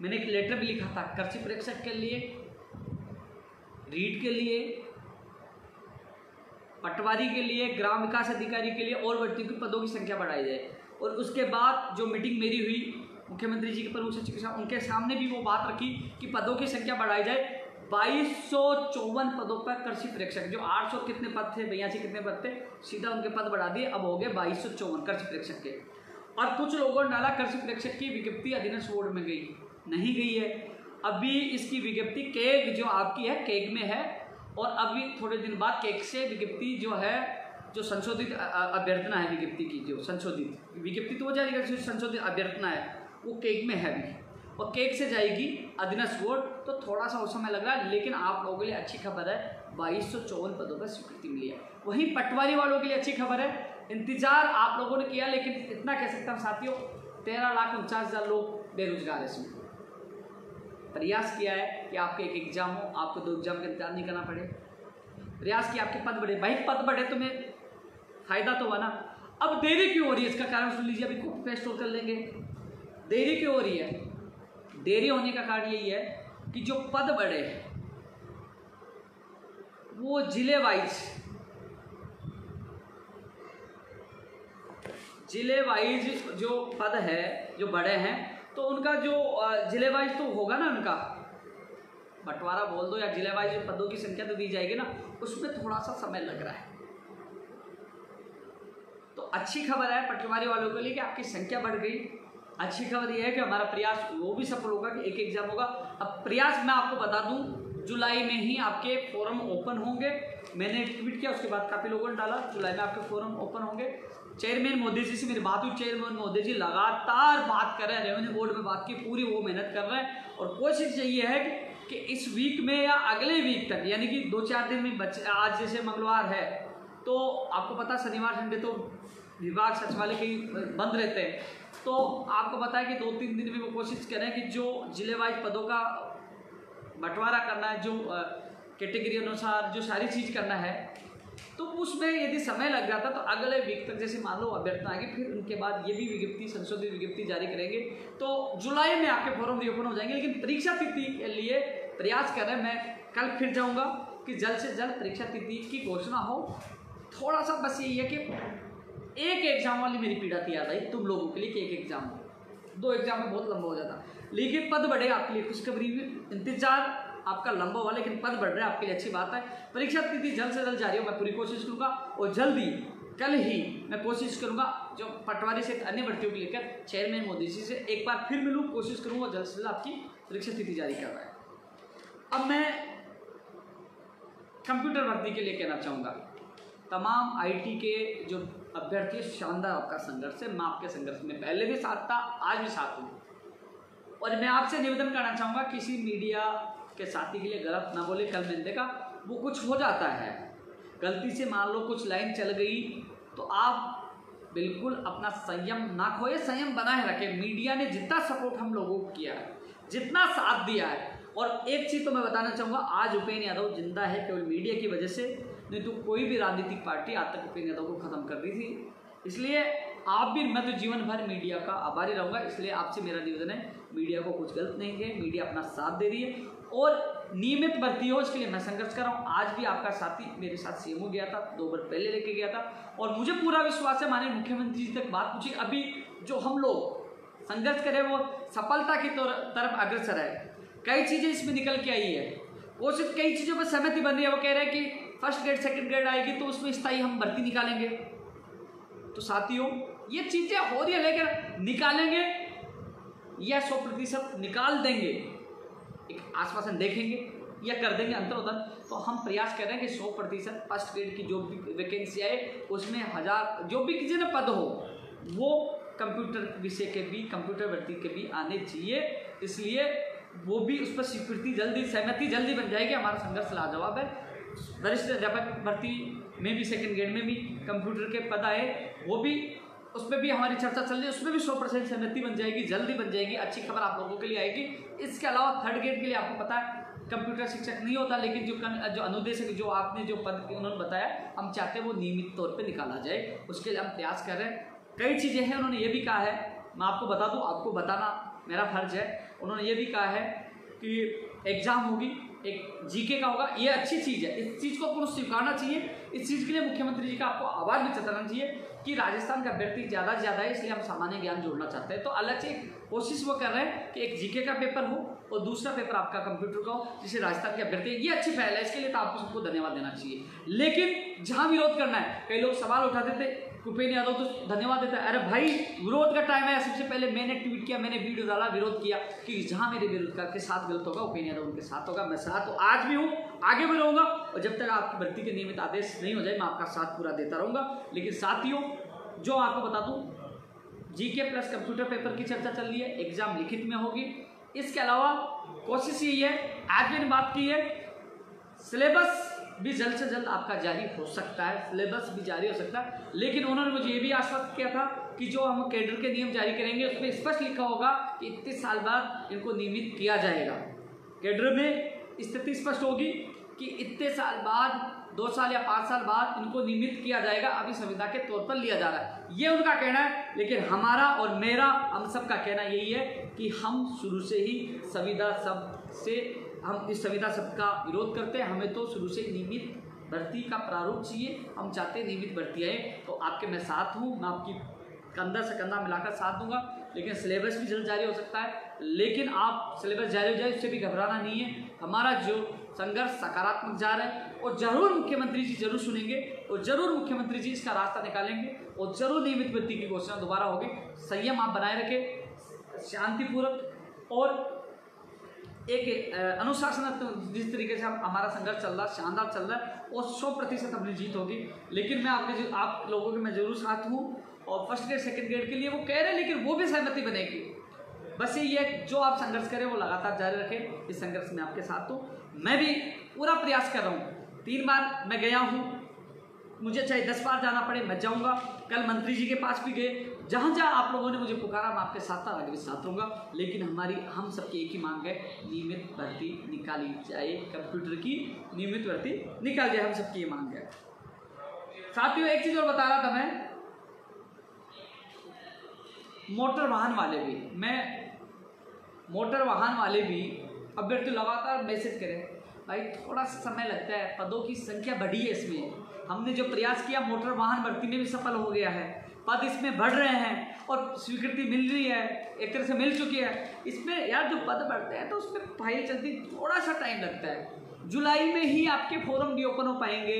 मैंने एक लेटर भी लिखा था कृषि प्रेक्षक के लिए, रीड के लिए, पटवारी के लिए, ग्राम विकास अधिकारी के लिए और भर्तियों के पदों की संख्या बढ़ाई जाए। और उसके बाद जो मीटिंग मेरी हुई मुख्यमंत्री जी के प्रमुख सचिव के साथ, उनके सामने भी वो बात रखी कि पदों की संख्या बढ़ाई जाए। 2254 पदों पर कृषि प्रेक्षक, जो 800 कितने पद थे, 82 कितने पद थे, सीधा उनके पद बढ़ा दिए, अब हो गए 2254 कृषि प्रेक्षक के। और कुछ लोगों ने डाला कृषि प्रेक्षक की विज्ञप्ति अधीनस्थ बोर्ड में गई, नहीं गई है। अभी इसकी विज्ञप्ति केग जो आपकी है, केग में है, और अभी थोड़े दिन बाद केग से विज्ञप्ति जो है, जो संशोधित अभ्यर्थना है विज्ञप्ति की, जो संशोधित विज्ञप्ति तो वो जारी कर, संशोधित अभ्यर्थना है वो केग में है अभी, और केग से जाएगी अधीनस्थ बोर्ड। तो थोड़ा सा और समय लग रहा है, लेकिन आप लोगों के लिए अच्छी खबर है, 2254 पदों पर स्वीकृति मिली है। वहीं पटवारी वालों के लिए अच्छी खबर है, इंतजार आप लोगों ने किया, लेकिन इतना कह सकता हूँ साथियों, 13,49,000 लोग बेरोजगार है। इसमें प्रयास किया है कि आपके एक एग्जाम हो, आपको 2 एग्जाम का इंतजार नहीं करना पड़े, प्रयास किया आपके पद बढ़े। भाई पद बढ़े तो मैं फायदा तो हुआ ना। अब देरी क्यों हो रही है, इसका कारण सुन लीजिए, अभी कॉपी पेस्ट कर लेंगे। देरी क्यों हो रही है? देरी होने का कारण यही है कि जो पद बढ़े वो जिले वाइज जो पद है, जो बड़े हैं, तो उनका जो जिले वाइज तो होगा ना, उनका बंटवारा बोल दो या जिले वाइज पदों की संख्या तो दी जाएगी ना, उसमें थोड़ा सा समय लग रहा है। तो अच्छी खबर है पटवारी वालों के लिए कि आपकी संख्या बढ़ गई। अच्छी खबर यह है कि हमारा प्रयास वो भी सफल होगा कि एक एग्जाम होगा। अब प्रयास मैं आपको बता दूं, जुलाई में ही आपके फॉर्म ओपन होंगे। मैंने ट्वीट किया, उसके बाद काफ़ी लोगों ने डाला, जुलाई में आपके फॉर्म ओपन होंगे। चेयरमैन मोदी जी से मेरी बात हुई, चेयरमैन मोदी जी लगातार बात कर रहे हैं, रेवेन्यू बोर्ड में बात की, पूरी वो मेहनत कर रहे हैं, और कोशिश यही है कि इस वीक में या अगले वीक तक, यानी कि 2-4 दिन में आज जैसे मंगलवार है, तो आपको पता शनिवार संडे तो विभाग सचिवालय के बंद रहते हैं, तो आपको पता है कि 2-3 दिन में वो कोशिश करें कि जो जिले वाइज पदों का बंटवारा करना है, जो कैटेगरी अनुसार जो सारी चीज़ करना है, तो उसमें यदि समय लग जाता तो अगले वीक तक, जैसे मान लो अभ्यर्थना आएगी, फिर उनके बाद ये भी विज्ञप्ति, संशोधित विज्ञप्ति जारी करेंगे, तो जुलाई में आपके फॉर्म रीओपन हो जाएंगे। लेकिन परीक्षा तिथि के लिए प्रयास कर रहे हैं, मैं कल फिर जाऊँगा कि जल्द से जल्द परीक्षा तिथि की घोषणा हो। थोड़ा सा बस यही है कि एक एग्जाम वाली मेरी पीड़ा थी याद आई तुम लोगों के लिए कि एक एग्जाम हो, 2 एग्जाम में बहुत लंबा हो जाता, लेकिन पद बढ़े आपके लिए खुशखबरी में। इंतजार आपका लंबा हुआ, लेकिन पद बढ़ रहा है आपके लिए, अच्छी बात है। परीक्षा तिथि जल्द से जल्द जारी हो, मैं पूरी कोशिश करूँगा, और जल्दी कल ही मैं कोशिश करूँगा जो पटवारी से अन्य भर्तियों को लेकर चेयरमैन मोदी जी से एक बार फिर मिलूँ, कोशिश करूँगा जल्द से जल्द आपकी परीक्षा तिथि जारी कर रहा है। अब मैं कंप्यूटर भर्ती के लिए कहना चाहूँगा, तमाम IT के जो अभ्यर्थी, शानदार आपका संघर्ष है, मैं आपके संघर्ष में पहले भी साथ था, आज भी साथ हूँ, और मैं आपसे निवेदन करना चाहूँगा, किसी मीडिया के साथी के लिए गलत ना बोले। कल मैंने देखा वो कुछ हो जाता है, गलती से मान लो कुछ लाइन चल गई, तो आप बिल्कुल अपना संयम ना खोए, संयम बनाए रखें। मीडिया ने जितना सपोर्ट हम लोगों को किया है, जितना साथ दिया है, और एक चीज़ तो मैं बताना चाहूँगा, आज उपेंद्र यादव जिंदा है केवल मीडिया की वजह से, नहीं तो कोई भी राजनीतिक पार्टी आज तक उपेंद्र यादव को खत्म कर दी थी। इसलिए आप भी, मैं तो जीवन भर मीडिया का आभारी रहूँगा। इसलिए आपसे मेरा निवेदन है, मीडिया को कुछ गलत नहीं है, मीडिया अपना साथ दे रही है और नियमित भर्ती हो, इसके लिए मैं संघर्ष कर रहा हूँ। आज भी आपका साथी मेरे साथ CMO गया था, 2 बार पहले लेके गया था, और मुझे पूरा विश्वास है, माननीय मुख्यमंत्री जी तक बात पूछी, अभी जो हम लोग संघर्ष करें वो सफलता की तरफ अग्रसर है। कई चीज़ें इसमें निकल के आई है, कोशिश कई चीज़ों पर सहमति बन रही है। वो कह रहे हैं कि फर्स्ट ग्रेड सेकंड ग्रेड आएगी तो उसमें स्थायी हम भर्ती निकालेंगे। तो साथियों ये चीज़ें हो रही है, लेकिन निकालेंगे या 100% निकाल देंगे, एक आश्वासन देखेंगे या कर देंगे अंतरोदन। तो हम प्रयास कर रहे हैं कि 100% फर्स्ट ग्रेड की जो भी वैकेंसी आए उसमें 1000 जो भी किसी ने पद हो वो कंप्यूटर विषय के भी, कंप्यूटर भर्ती के भी आने चाहिए। इसलिए वो भी उस पर स्वीकृति जल्दी, सहमति जल्दी बन जाएगी। हमारा संघर्ष लाजवाब है। वरिष्ठ अध्यापक भर्ती में भी सेकंड ग्रेड में भी कंप्यूटर के पद आए, वो भी उसमें भी हमारी चर्चा चल रही है, उसमें भी 100% सहमति बन जाएगी, जल्दी बन जाएगी। अच्छी खबर आप लोगों के लिए आएगी। इसके अलावा थर्ड ग्रेड के लिए आपको पता है कंप्यूटर शिक्षक नहीं होता, लेकिन जो अनुदेशक जो आपने जो पद उन्होंने बताया, हम चाहते हैं वो नियमित तौर पे निकाला जाए, उसके लिए हम प्रयास कर रहे हैं। कई चीज़ें हैं, उन्होंने ये भी कहा है, मैं आपको बता दूं, आपको बताना मेरा फर्ज है। उन्होंने ये भी कहा है कि एग्ज़ाम होगी, एक जीके का होगा, ये अच्छी चीज़ है, इस चीज़ को आपको स्वीकारना चाहिए। इस चीज़ के लिए मुख्यमंत्री जी का आपको आभार भी जताना चाहिए कि राजस्थान का अभ्यर्थी ज़्यादा से ज़्यादा है, इसलिए हम सामान्य ज्ञान जोड़ना चाहते हैं। तो अलग से कोशिश वो कर रहे हैं कि एक जीके का पेपर हो और दूसरा पेपर आपका कंप्यूटर का हो, जिसे राजस्थान के अभ्यर्थी, ये अच्छी पहल है, इसके लिए तो आपको सबको धन्यवाद देना चाहिए। लेकिन जहाँ विरोध करना है, कई लोग सवाल उठाते थे, भूपेन्द्र यादव तो धन्यवाद देता है, अरे भाई विरोध का टाइम है। सबसे पहले मैंने ट्वीट किया, मैंने वीडियो डाला, विरोध किया कि जहाँ मेरे बेरोजगार के साथ गलत होगा, भूपेन्द्र यादव उनके साथ होगा। मैं साथ हूँ, आज भी हूँ, आगे भी रहूँगा, और जब तक आपकी भर्ती के नियमित आदेश नहीं हो जाए, मैं आपका साथ पूरा देता रहूँगा। लेकिन साथियों, जो आपको बता दूँ, जीके प्लस कंप्यूटर पेपर की चर्चा चल रही है, एग्जाम लिखित में होगी। इसके अलावा कोशिश यही है, आज मैंने बात की है, सिलेबस भी जल्द से जल्द आपका जारी हो सकता है, सिलेबस भी जारी हो सकता है। लेकिन उन्होंने मुझे ये भी आश्वस्त किया था कि जो हम कैडर के नियम जारी करेंगे, उसमें स्पष्ट लिखा होगा कि इतने साल बाद इनको नियमित किया जाएगा। कैडर में स्थिति स्पष्ट होगी कि इतने साल बाद, 2 साल या 5 साल बाद इनको नियमित किया जाएगा। अभी संविदा के तौर पर लिया जा रहा है, ये उनका कहना है। लेकिन हमारा और मेरा, हम सबका कहना यही है कि हम शुरू से ही संविदा शब्द से, हम इस संविदा शब्द का विरोध करते हैं। हमें तो शुरू से नियमित भर्ती का प्रारूप चाहिए, हम चाहते हैं नियमित भर्ती आए। तो आपके मैं साथ हूँ, मैं आपकी कंधा से कंधा मिलाकर साथ दूंगा। लेकिन सिलेबस भी जल्द जारी हो सकता है, लेकिन आप सिलेबस जारी हो जाए उससे भी घबराना नहीं है। हमारा जो संघर्ष सकारात्मक जा रहा है, और जरूर मुख्यमंत्री जी जरूर सुनेंगे, और जरूर मुख्यमंत्री जी इसका रास्ता निकालेंगे, और जरूर नियमित भर्ती की घोषणा दोबारा होगी। संयम आप बनाए रखें, शांतिपूर्वक और एक अनुशासनात्मक, जिस तरीके से हमारा संघर्ष चल रहा है, शानदार चल रहा है, और 100% अपनी जीत होगी। लेकिन मैं आप लोगों के मैं जरूर साथ हूँ, और फर्स्ट ग्रेड सेकंड ग्रेड के लिए वो कह रहे हैं, लेकिन वो भी सहमति बनेगी। बस ये जो आप संघर्ष करें वो लगातार जारी रखें, इस संघर्ष में आपके साथ हूँ। मैं भी पूरा प्रयास कर रहा हूँ। 3 बार मैं गया हूँ, मुझे चाहे 10 बार जाना पड़े मैं जाऊँगा। कल मंत्री जी के पास भी गए, जहाँ जहाँ आप लोगों ने मुझे पुकारा, मैं आपके साथ था, आगे भी साथ रहूँगा। लेकिन हम सबकी एक ही मांग है, नियमित भर्ती निकाली जाए, कंप्यूटर की नियमित भर्ती निकाल जाए, हम सबकी ये मांग है। साथियों, एक चीज़ और बता रहा था मैं, मोटर वाहन वाले भी अभ्यर्थी लगातार मैसेज करें, भाई थोड़ा समय लगता है, पदों की संख्या बढ़ी है। इसमें हमने जो प्रयास किया, मोटर वाहन भर्ती में भी सफल हो गया है, पद इसमें बढ़ रहे हैं और स्वीकृति मिल रही है, एक तरह से मिल चुकी है। इसमें यार जो पद बढ़ते हैं तो उसमें फाइल चलती थोड़ा सा टाइम लगता है। जुलाई में ही आपके फॉर्म रीओपन हो पाएंगे।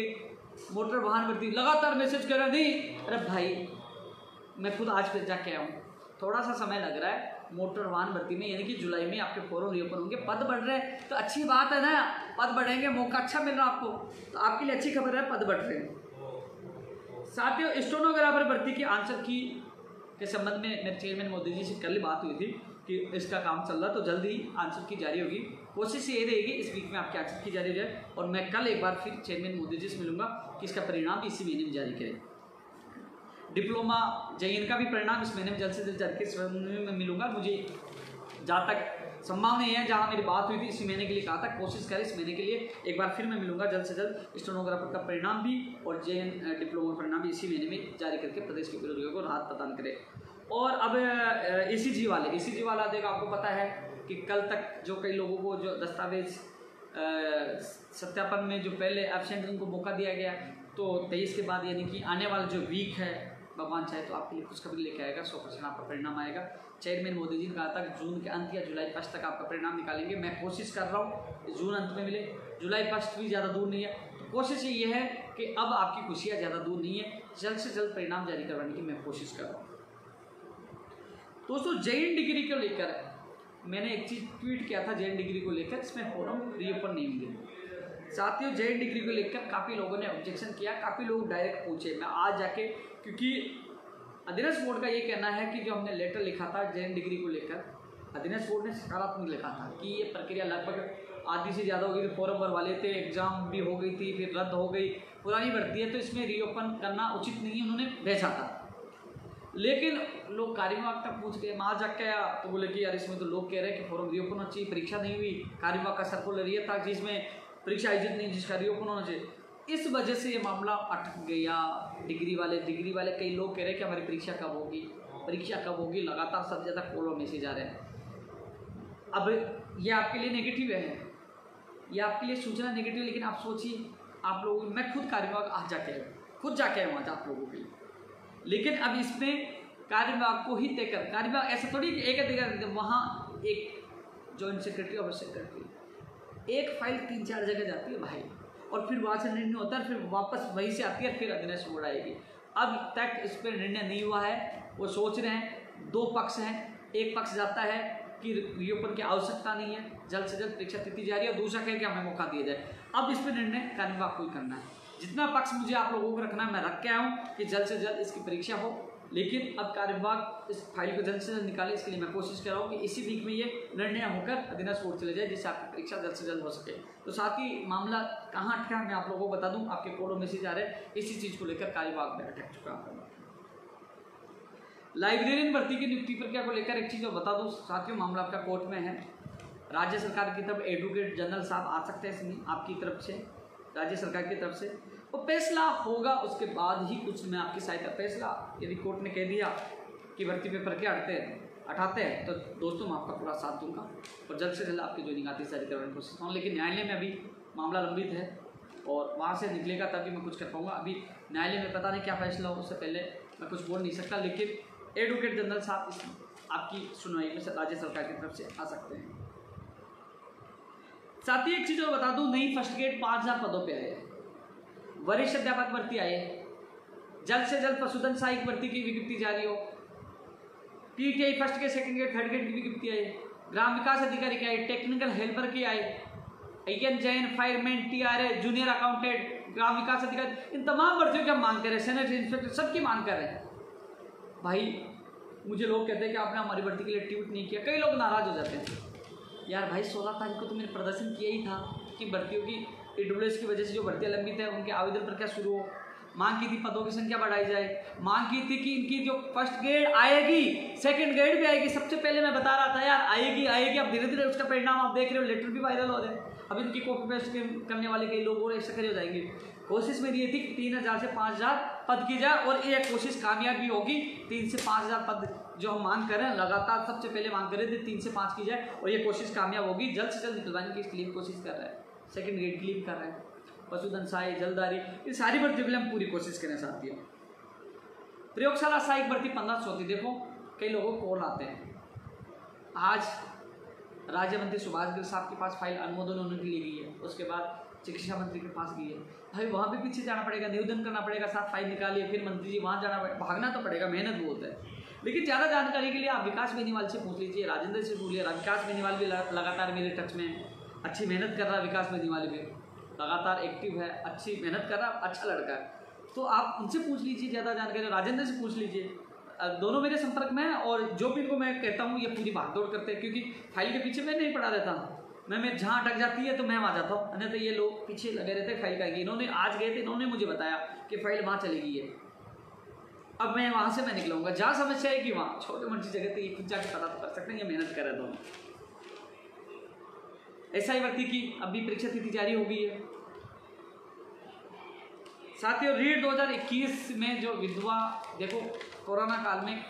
मोटर वाहन भर्ती लगातार मैसेज कर रहे नहीं, अरे भाई मैं खुद आज फिर जाके आया हूँ, थोड़ा सा समय लग रहा है मोटर वाहन भर्ती में, यानी कि जुलाई में आपके फॉर्म रीओपन होंगे, पद बढ़ रहे हैं तो अच्छी बात है ना, पद बढ़ेंगे, मौका अच्छा मिल रहा है आपको, तो आपके लिए अच्छी खबर है, पद बढ़ रहे हैं। साथियों, स्टेनोग्राफर भर्ती के आंसर की के संबंध में मेरे चेयरमैन मोदी जी से कल बात हुई थी कि इसका काम चल रहा है, तो जल्द ही आंसर की जारी होगी। कोशिश ये रहेगी इस वीक में आपके आंसर की जारी हो जाए, और मैं कल एक बार फिर चेयरमैन मोदी जी से मिलूंगा कि इसका परिणाम इसी महीने में जारी करें। डिप्लोमा JN का भी परिणाम इस महीने में जल्द से जल्द जारी इस महीने में मिलूंगा। मुझे जहाँ तक संभव नहीं है, जहाँ मेरी बात हुई थी इसी महीने के लिए कहा था, कोशिश करें इस महीने के लिए एक बार फिर मैं मिलूंगा जल्द से जल्द। स्टेनोग्राफर का परिणाम भी और JN डिप्लोमा परिणाम भी इसी महीने में जारी करके प्रदेश के बेरोजगारों को राहत प्रदान करे। और अब ECG वाला देखो, आपको पता है कि कल तक जो कई लोगों को जो दस्तावेज सत्यापन में जो पहले एब्सेंट उनको मौका दिया गया, तो 23 के बाद यानी कि आने वाला जो वीक है, भगवान चाहे तो आपके लिए खुशखबरी लेके आएगा, 100% आपका परिणाम आएगा। चेयरमैन मोदी जी ने कहा था कि जून के अंत या जुलाई 1 तक आपका परिणाम निकालेंगे। मैं कोशिश कर रहा हूँ जून अंत में मिले, जुलाई 1 भी ज़्यादा दूर नहीं है, तो कोशिश ये है कि अब आपकी खुशियाँ ज़्यादा दूर नहीं है, जल्द से जल्द परिणाम जारी करवाने की मैं कोशिश कर रहा हूँ। दोस्तों, JN डिग्री को लेकर मैंने एक चीज़ ट्वीट किया था, JN डिग्री को लेकर इसमें फॉर्म रीओपन नहीं होंगे। साथियों, JN डिग्री को लेकर काफ़ी लोगों ने ऑब्जेक्शन किया, काफ़ी लोग डायरेक्ट पूछे, मैं आज जाके, क्योंकि अधीनस्थ बोर्ड का ये कहना है कि जो हमने लेटर लिखा था JN डिग्री को लेकर, अधीनस्थ बोर्ड ने सकारात्मक लिखा था कि ये प्रक्रिया लगभग आधी से ज़्यादा हो गई, तो फॉर्म भरवा लेते, एग्ज़ाम भी हो गई थी, फिर रद्द हो गई, पुरानी भर्ती है तो इसमें रीओपन करना उचित नहीं है, उन्होंने भेजा था। लेकिन लोग कार्यविभाग तक पूछ गए, वहाँ जाके आया तो बोले कि यार इसमें तो लोग कह रहे हैं कि फॉर्म रीओपन होना चाहिए, परीक्षा नहीं हुई, कार्यविभाग का सर्कुलर ये था जिसमें परीक्षा आयोजित नहीं, जिसका रीओपन होना चाहिए। इस वजह से ये मामला अटक गया। डिग्री वाले कई लोग कह रहे हैं कि हमारी परीक्षा कब होगी, लगातार सब ज़्यादा कॉल मैसेज आ रहे हैं। अब ये आपके लिए नेगेटिव है, ये आपके लिए सूचना नेगेटिव, लेकिन आप सोचिए, आप लोगों, मैं खुद कार्यविभाग आज जाके वहाँ आप लोगों के लिए, लेकिन अब इसमें कार्यविभाग को ही तय कर, कार्यविभाग ऐसा थोड़ी कि एक अधिकारी, वहाँ एक जॉइंट सेक्रेटरी और सेक्रेटरी, एक फाइल 3-4 जगह जाती है भाई, और फिर वहाँ से निर्णय होता है, फिर वापस वहीं से आती है, फिर अधीनस्थ बोर्ड आएगी। अब तक इस पर निर्णय नहीं हुआ है, वो सोच रहे हैं, 2 पक्ष हैं, एक पक्ष जाता है कि रीओपन की आवश्यकता नहीं है, जल्द से जल्द परीक्षा तिथि जारी है, और दूसरा कहे कि हमें मौका दिया जाए। अब इस पर निर्णय कार्यविभाग को ही करना है। जितना पक्ष मुझे आप लोगों को रखना है मैं रख के आया हूँ कि जल्द से जल्द इसकी परीक्षा हो, लेकिन अब कार्यविभाग इस फाइल को जल्द से जल्द निकाले, इसके लिए मैं कोशिश कर रहा हूँ कि इसी वीक में ये निर्णय होकर अधीनस्थ बोर्ड चले जाए, जिससे आपकी परीक्षा जल्द से जल्द हो सके। तो साथ ही मामला कहाँ अटका है मैं आप लोगों को बता दूँ, आपके कोर्ट मैसेज आ रहे हैं, इसी चीज़ को लेकर कार्यविभाग में अटक चुका है। लाइब्रेरियन भर्ती की नियुक्ति प्रक्रिया को लेकर एक चीज़ और बता दूं साथियों, मामला आपका कोर्ट में है। राज्य सरकार की तरफ एडवोकेट जनरल साहब आ सकते हैं इसमें, आपकी तरफ से, राज्य सरकार की तरफ से, वो फैसला होगा उसके बाद ही कुछ मैं आपकी सहायता। फैसला यदि कोर्ट ने कह दिया कि भर्ती पेपर के हटाते हैं तो दोस्तों मैं आपका पूरा साथ दूंगा और जल्द से जल्द आपकी ज्वाइनिंग आती जारी करवाने की कोशिश करूँ। लेकिन न्यायालय में अभी मामला लंबित है और वहाँ से निकलेगा तभी मैं कुछ कर पाऊँगा। अभी न्यायालय में पता नहीं क्या फैसला हो, उससे पहले मैं कुछ बोल नहीं सकता, लेकिन एडवोकेट जनरल साहब आपकी सुनवाई में राज्य सरकार की तरफ से आ सकते हैं। साथ ही एक चीज़ और बता दूं, नई फर्स्ट ग्रेड 5000 पदों पे आए, वरिष्ठ अध्यापक भर्ती आए, जल्द से जल्द पशुधन सहायक भर्ती की विज्ञप्ति जारी हो, PTI first grade, second grade, third grade की विज्ञप्ति आई, ग्राम विकास अधिकारी के आए, टेक्निकल हेल्पर के आए, एन जैन, फायरमैन, टीआरए, जूनियर अकाउंटेंट, ग्राम विकास अधिकारी, इन तमाम भर्तियों की हम मांग कर रहे हैं, सैनिटरी इंस्पेक्टर, सबकी मांग कर रहे हैं। भाई मुझे लोग कहते हैं कि आपने हमारी भर्ती के लिए ट्वीट नहीं किया, कई लोग नाराज हो जाते हैं। यार भाई 16 तारीख को तो मैंने प्रदर्शन किया ही था कि भर्तियों की ईडब्ल्यूएस की वजह से जो भर्तियां लंबित है उनके आवेदन प्रक्रिया शुरू हो, मांग की थी पदों की संख्या बढ़ाई जाए, मांग की थी कि इनकी जो फर्स्ट ग्रेड आएगी सेकंड ग्रेड भी आएगी। सबसे पहले मैं बता रहा था यार आएगी, अब धीरे धीरे उसका परिणाम आप देख रहे हो, लेटर भी वायरल हो रहे हैं। अब इनकी कॉपी पेस्ट करने वाले कई लोग और ऐसे खड़े हो जाएंगे। कोशिश मेरी ये थी कि 3000 से 5000 पद की जाए और ये कोशिश कामयाब भी होगी। 3 से 5000 पद जो हम मांग कर रहे हैं लगातार, सबसे पहले मांग कर रहे थे 3 से 5 की जाए और ये कोशिश कामयाब होगी। जल्द से जल्द निकलवाने की इसके लिए कोशिश कर रहे हैं, सेकंड ग्रेड के लिए भी कर रहे हैं, पशुधन सहायक, जलदारी, ये सारी भर्तियों के लिए हम पूरी कोशिश करें साथियों। प्रयोगशाला सहायक भर्ती 1500 थी। देखो कई लोगों को कॉल आते हैं, आज राज्य मंत्री सुभाष गिर साहब के पास फाइल अनुमोदन होने के लिए गई है, उसके बाद शिक्षा मंत्री के पास गई है। भाई वहाँ भी पीछे जाना पड़ेगा, निवेदन करना पड़ेगा, साथ फाइल निकालिए, फिर मंत्री जी वहाँ जाना पड़ेगा, भागना तो पड़ेगा, मेहनत बहुत है। लेकिन ज़्यादा जानकारी के लिए आप विकास बेनीवाल से पूछ लीजिए, राजेंद्र से पूछ लीजिए। विकास बेनीवाल भी लगातार मेरे टच में, अच्छी मेहनत कर रहा है। विकास बेनीवाल भी लगातार एक्टिव है, अच्छी मेहनत कर रहा है, अच्छा लड़का है, तो आप उनसे पूछ लीजिए ज़्यादा जानकारी। राजेंद्र से पूछ लीजिए, दोनों मेरे संपर्क में हैं और जो भी इनको मैं कहता हूँ ये पूरी भागदौड़ करते हैं, क्योंकि फाइल के पीछे मैं नहीं पड़ा रहता हूँ। मैं जहाँ अटक जाती है तो मैं वहाँ जाता हूँ, अन्यथा ये लोग पीछे लगे रहते हैं फाइल का। इन्होंने आज गए थे, इन्होंने मुझे बताया कि फाइल वहाँ चली गई है, अब मैं वहाँ से मैं निकलूँगा। जहाँ समस्या है कि वहाँ छोटे मोटी जगह तो ये खुद जाके पता तो कर सकते हैं, ये मेहनत कर रहे दोनों। ऐसा ही भर्ती की अभी परीक्षा तिथि जारी हो गई है साथियों। रीट 2021 में जो विधवा, देखो कोरोना काल में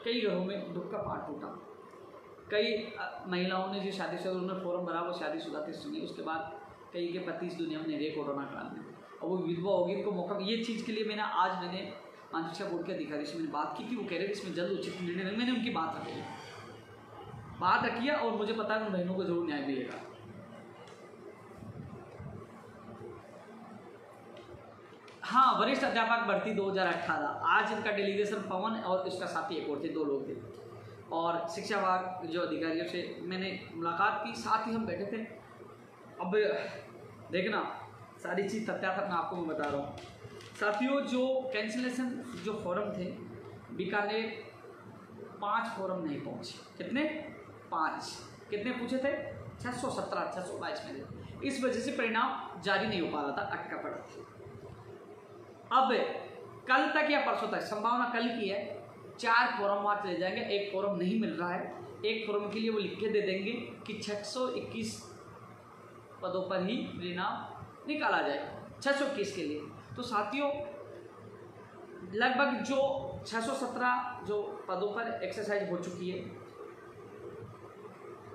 कई घरों में दुख का पाट टूटा, कई महिलाओं ने जो शादीशुदा उन्होंने फॉर्म भरा वो शादीशुदा थे सुनी, उसके बाद कई के पति इस दुनिया में नहीं रहे कोरोना काल में, और वो विधवा होगी, उनको मौका। ये चीज़ के लिए मैंने आज मानव शिक्षा बोर्ड के अधिकारी से मैंने बात की थी, वो कह रहे थे इसमें जल्द उचित निर्णय, मैंने उनकी बात रखी है और मुझे पता है उन बहनों को जरूर न्याय मिलेगा। हाँ, वरिष्ठ अध्यापक भर्ती 2018, आज इनका डेलीगेशन पवन और इसका साथी एक और थे, 2 लोग थे, और शिक्षा विभाग जो अधिकारियों से मैंने मुलाकात की, साथ ही हम बैठे थे। अब देखना सारी चीज़ तथ्यात्मक मैं आपको बता रहा हूँ साथियों। जो कैंसिलेशन जो फॉर्म थे, बीकानेर 5 फॉर्म नहीं पहुँचे। कितने? 5। कितने पूछे थे? 617, 622 में थे। इस वजह से परिणाम जारी नहीं हो पा रहा था, अटका पड़ा था। अब कल तक या परसों तक, संभावना कल की है, 4 फॉर्म वहाँ चले जाएंगे। एक फॉर्म नहीं मिल रहा है, एक फॉर्म के लिए वो लिख के दे देंगे कि 621 पदों पर ही परिणाम निकाला जाएगा, 621 के लिए। तो साथियों लगभग जो 617 जो पदों पर एक्सरसाइज हो चुकी है,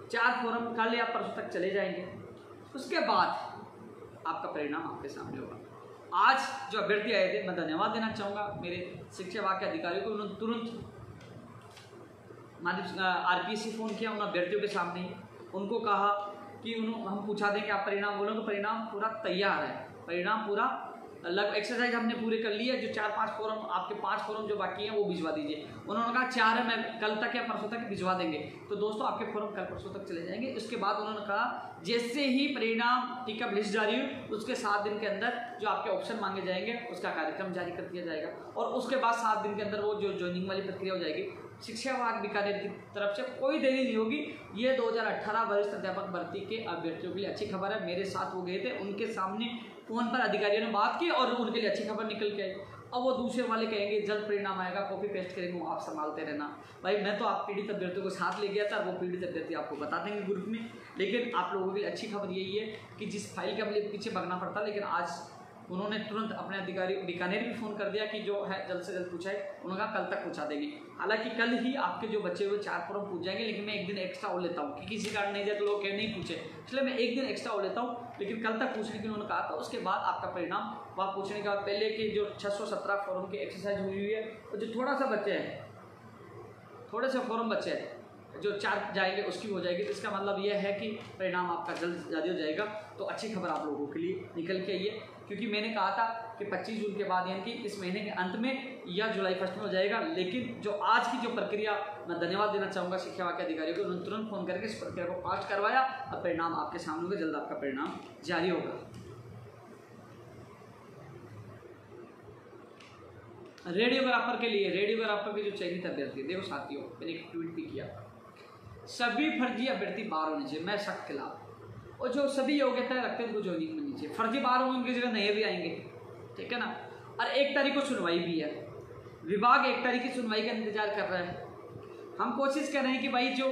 4 फॉर्म कल या परसों तक चले जाएंगे। उसके बाद आपका परिणाम आपके सामने होगा। आज जो अभ्यर्थी आए थे, मैं धन्यवाद देना चाहूँगा मेरे शिक्षा विभाग के अधिकारियों को। उन्होंने तुरंत आरपीएससी फ़ोन किया उन अभ्यर्थियों के सामने, उनको कहा कि हम पूछा दें कि आप परिणाम बोलो, तो परिणाम पूरा तैयार है, परिणाम पूरा लगभग एक्सरसाइज हमने पूरे कर ली है। जो 4-5 फॉर्म, आपके 5 फॉर्म जो बाकी हैं वो भिजवा दीजिए। उन्होंने कहा 4 है, मैं कल तक या परसों तक भिजवा देंगे। तो दोस्तों आपके फॉर्म कल परसों तक चले जाएंगे। उसके बाद उन्होंने कहा जैसे ही परिणाम पिकअप लिस्ट जारी हो, उसके 7 दिन के अंदर जो आपके ऑप्शन मांगे जाएंगे उसका कार्यक्रम जारी कर दिया जाएगा। और उसके बाद 7 दिन के अंदर वो जो ज्वाइनिंग वाली प्रक्रिया हो जाएगी। शिक्षा विभाग बीकानेर की तरफ से कोई देरी नहीं होगी। ये 2018 वरिष्ठ अध्यापक भर्ती के अभ्यर्थियों के लिए अच्छी खबर है। मेरे साथ वो गए थे, उनके सामने फोन पर अधिकारियों ने बात की और उनके लिए अच्छी खबर निकल के आई। अब वो दूसरे वाले कहेंगे जल्द परिणाम आएगा, कॉपी पेस्ट करेंगे, वो आप संभालते रहना। भाई मैं तो आप पीड़ित अभ्यर्थियों को साथ ले गया था, वो पीड़ित अभ्यर्थी आपको बता देंगे ग्रुप में। लेकिन आप लोगों के लिए अच्छी खबर यही है कि जिस फाइल के हम पीछे भागना पड़ता, लेकिन आज उन्होंने तुरंत अपने अधिकारी बीकानेर भी फ़ोन कर दिया कि जो है जल्द से जल्द पूछाए। उन्होंने कहा कल तक पूछा देंगे। हालांकि कल ही आपके जो बचे हुए 4 फॉर्म पूछ जाएंगे, लेकिन मैं एक दिन एक्स्ट्रा और लेता हूँ कि किसी कारण नहीं जाए तो लोग कह नहीं पूछे, इसलिए मैं एक दिन एक्स्ट्रा और लेता हूँ। लेकिन कल तक पूछने की उन्होंने कहा था। उसके बाद आपका परिणाम वहाँ पूछने के बाद पहले के जो 617 फॉर्म की एक्सरसाइज हुई है, और जो थोड़ा सा बचे हैं, थोड़े से फॉर्म बचे हैं जो 4 जाएंगे उसकी हो जाएगी। तो इसका मतलब यह है कि परिणाम आपका जल्द जारी हो जाएगा। तो अच्छी खबर आप लोगों के लिए निकल के आई है, क्योंकि मैंने कहा था कि 25 जून के बाद यानी कि इस महीने के अंत में या जुलाई 1 में हो जाएगा। लेकिन जो आज की जो प्रक्रिया, मैं धन्यवाद देना चाहूँगा शिक्षा विभाग के अधिकारियों को, उन्होंने तुरंत फ़ोन करके इस प्रक्रिया को फास्ट करवाया। अब परिणाम आपके सामने होगा, जल्द आपका परिणाम जारी होगा। रेडियोग्राफर के लिए, रेडियोग्राफर के जो चयनित अभ्यर्थी, देखो साथियों मैंने एक ट्वीट भी किया, सभी फर्जी अभ्यर्थी बाहर होने चाहिए, मैं सख्त खिलाफ। और जो सभी योग्यता रखते हैं उनको ज्वाइनिंग मिलनी चाहिए। फर्जी बाहर होंगे उनकी जगह नए भी आएंगे, ठीक है ना। और 1 तारीख को सुनवाई भी है, विभाग 1 तारीख की सुनवाई का इंतजार कर रहा है। हम कोशिश कर रहे हैं कि भाई जो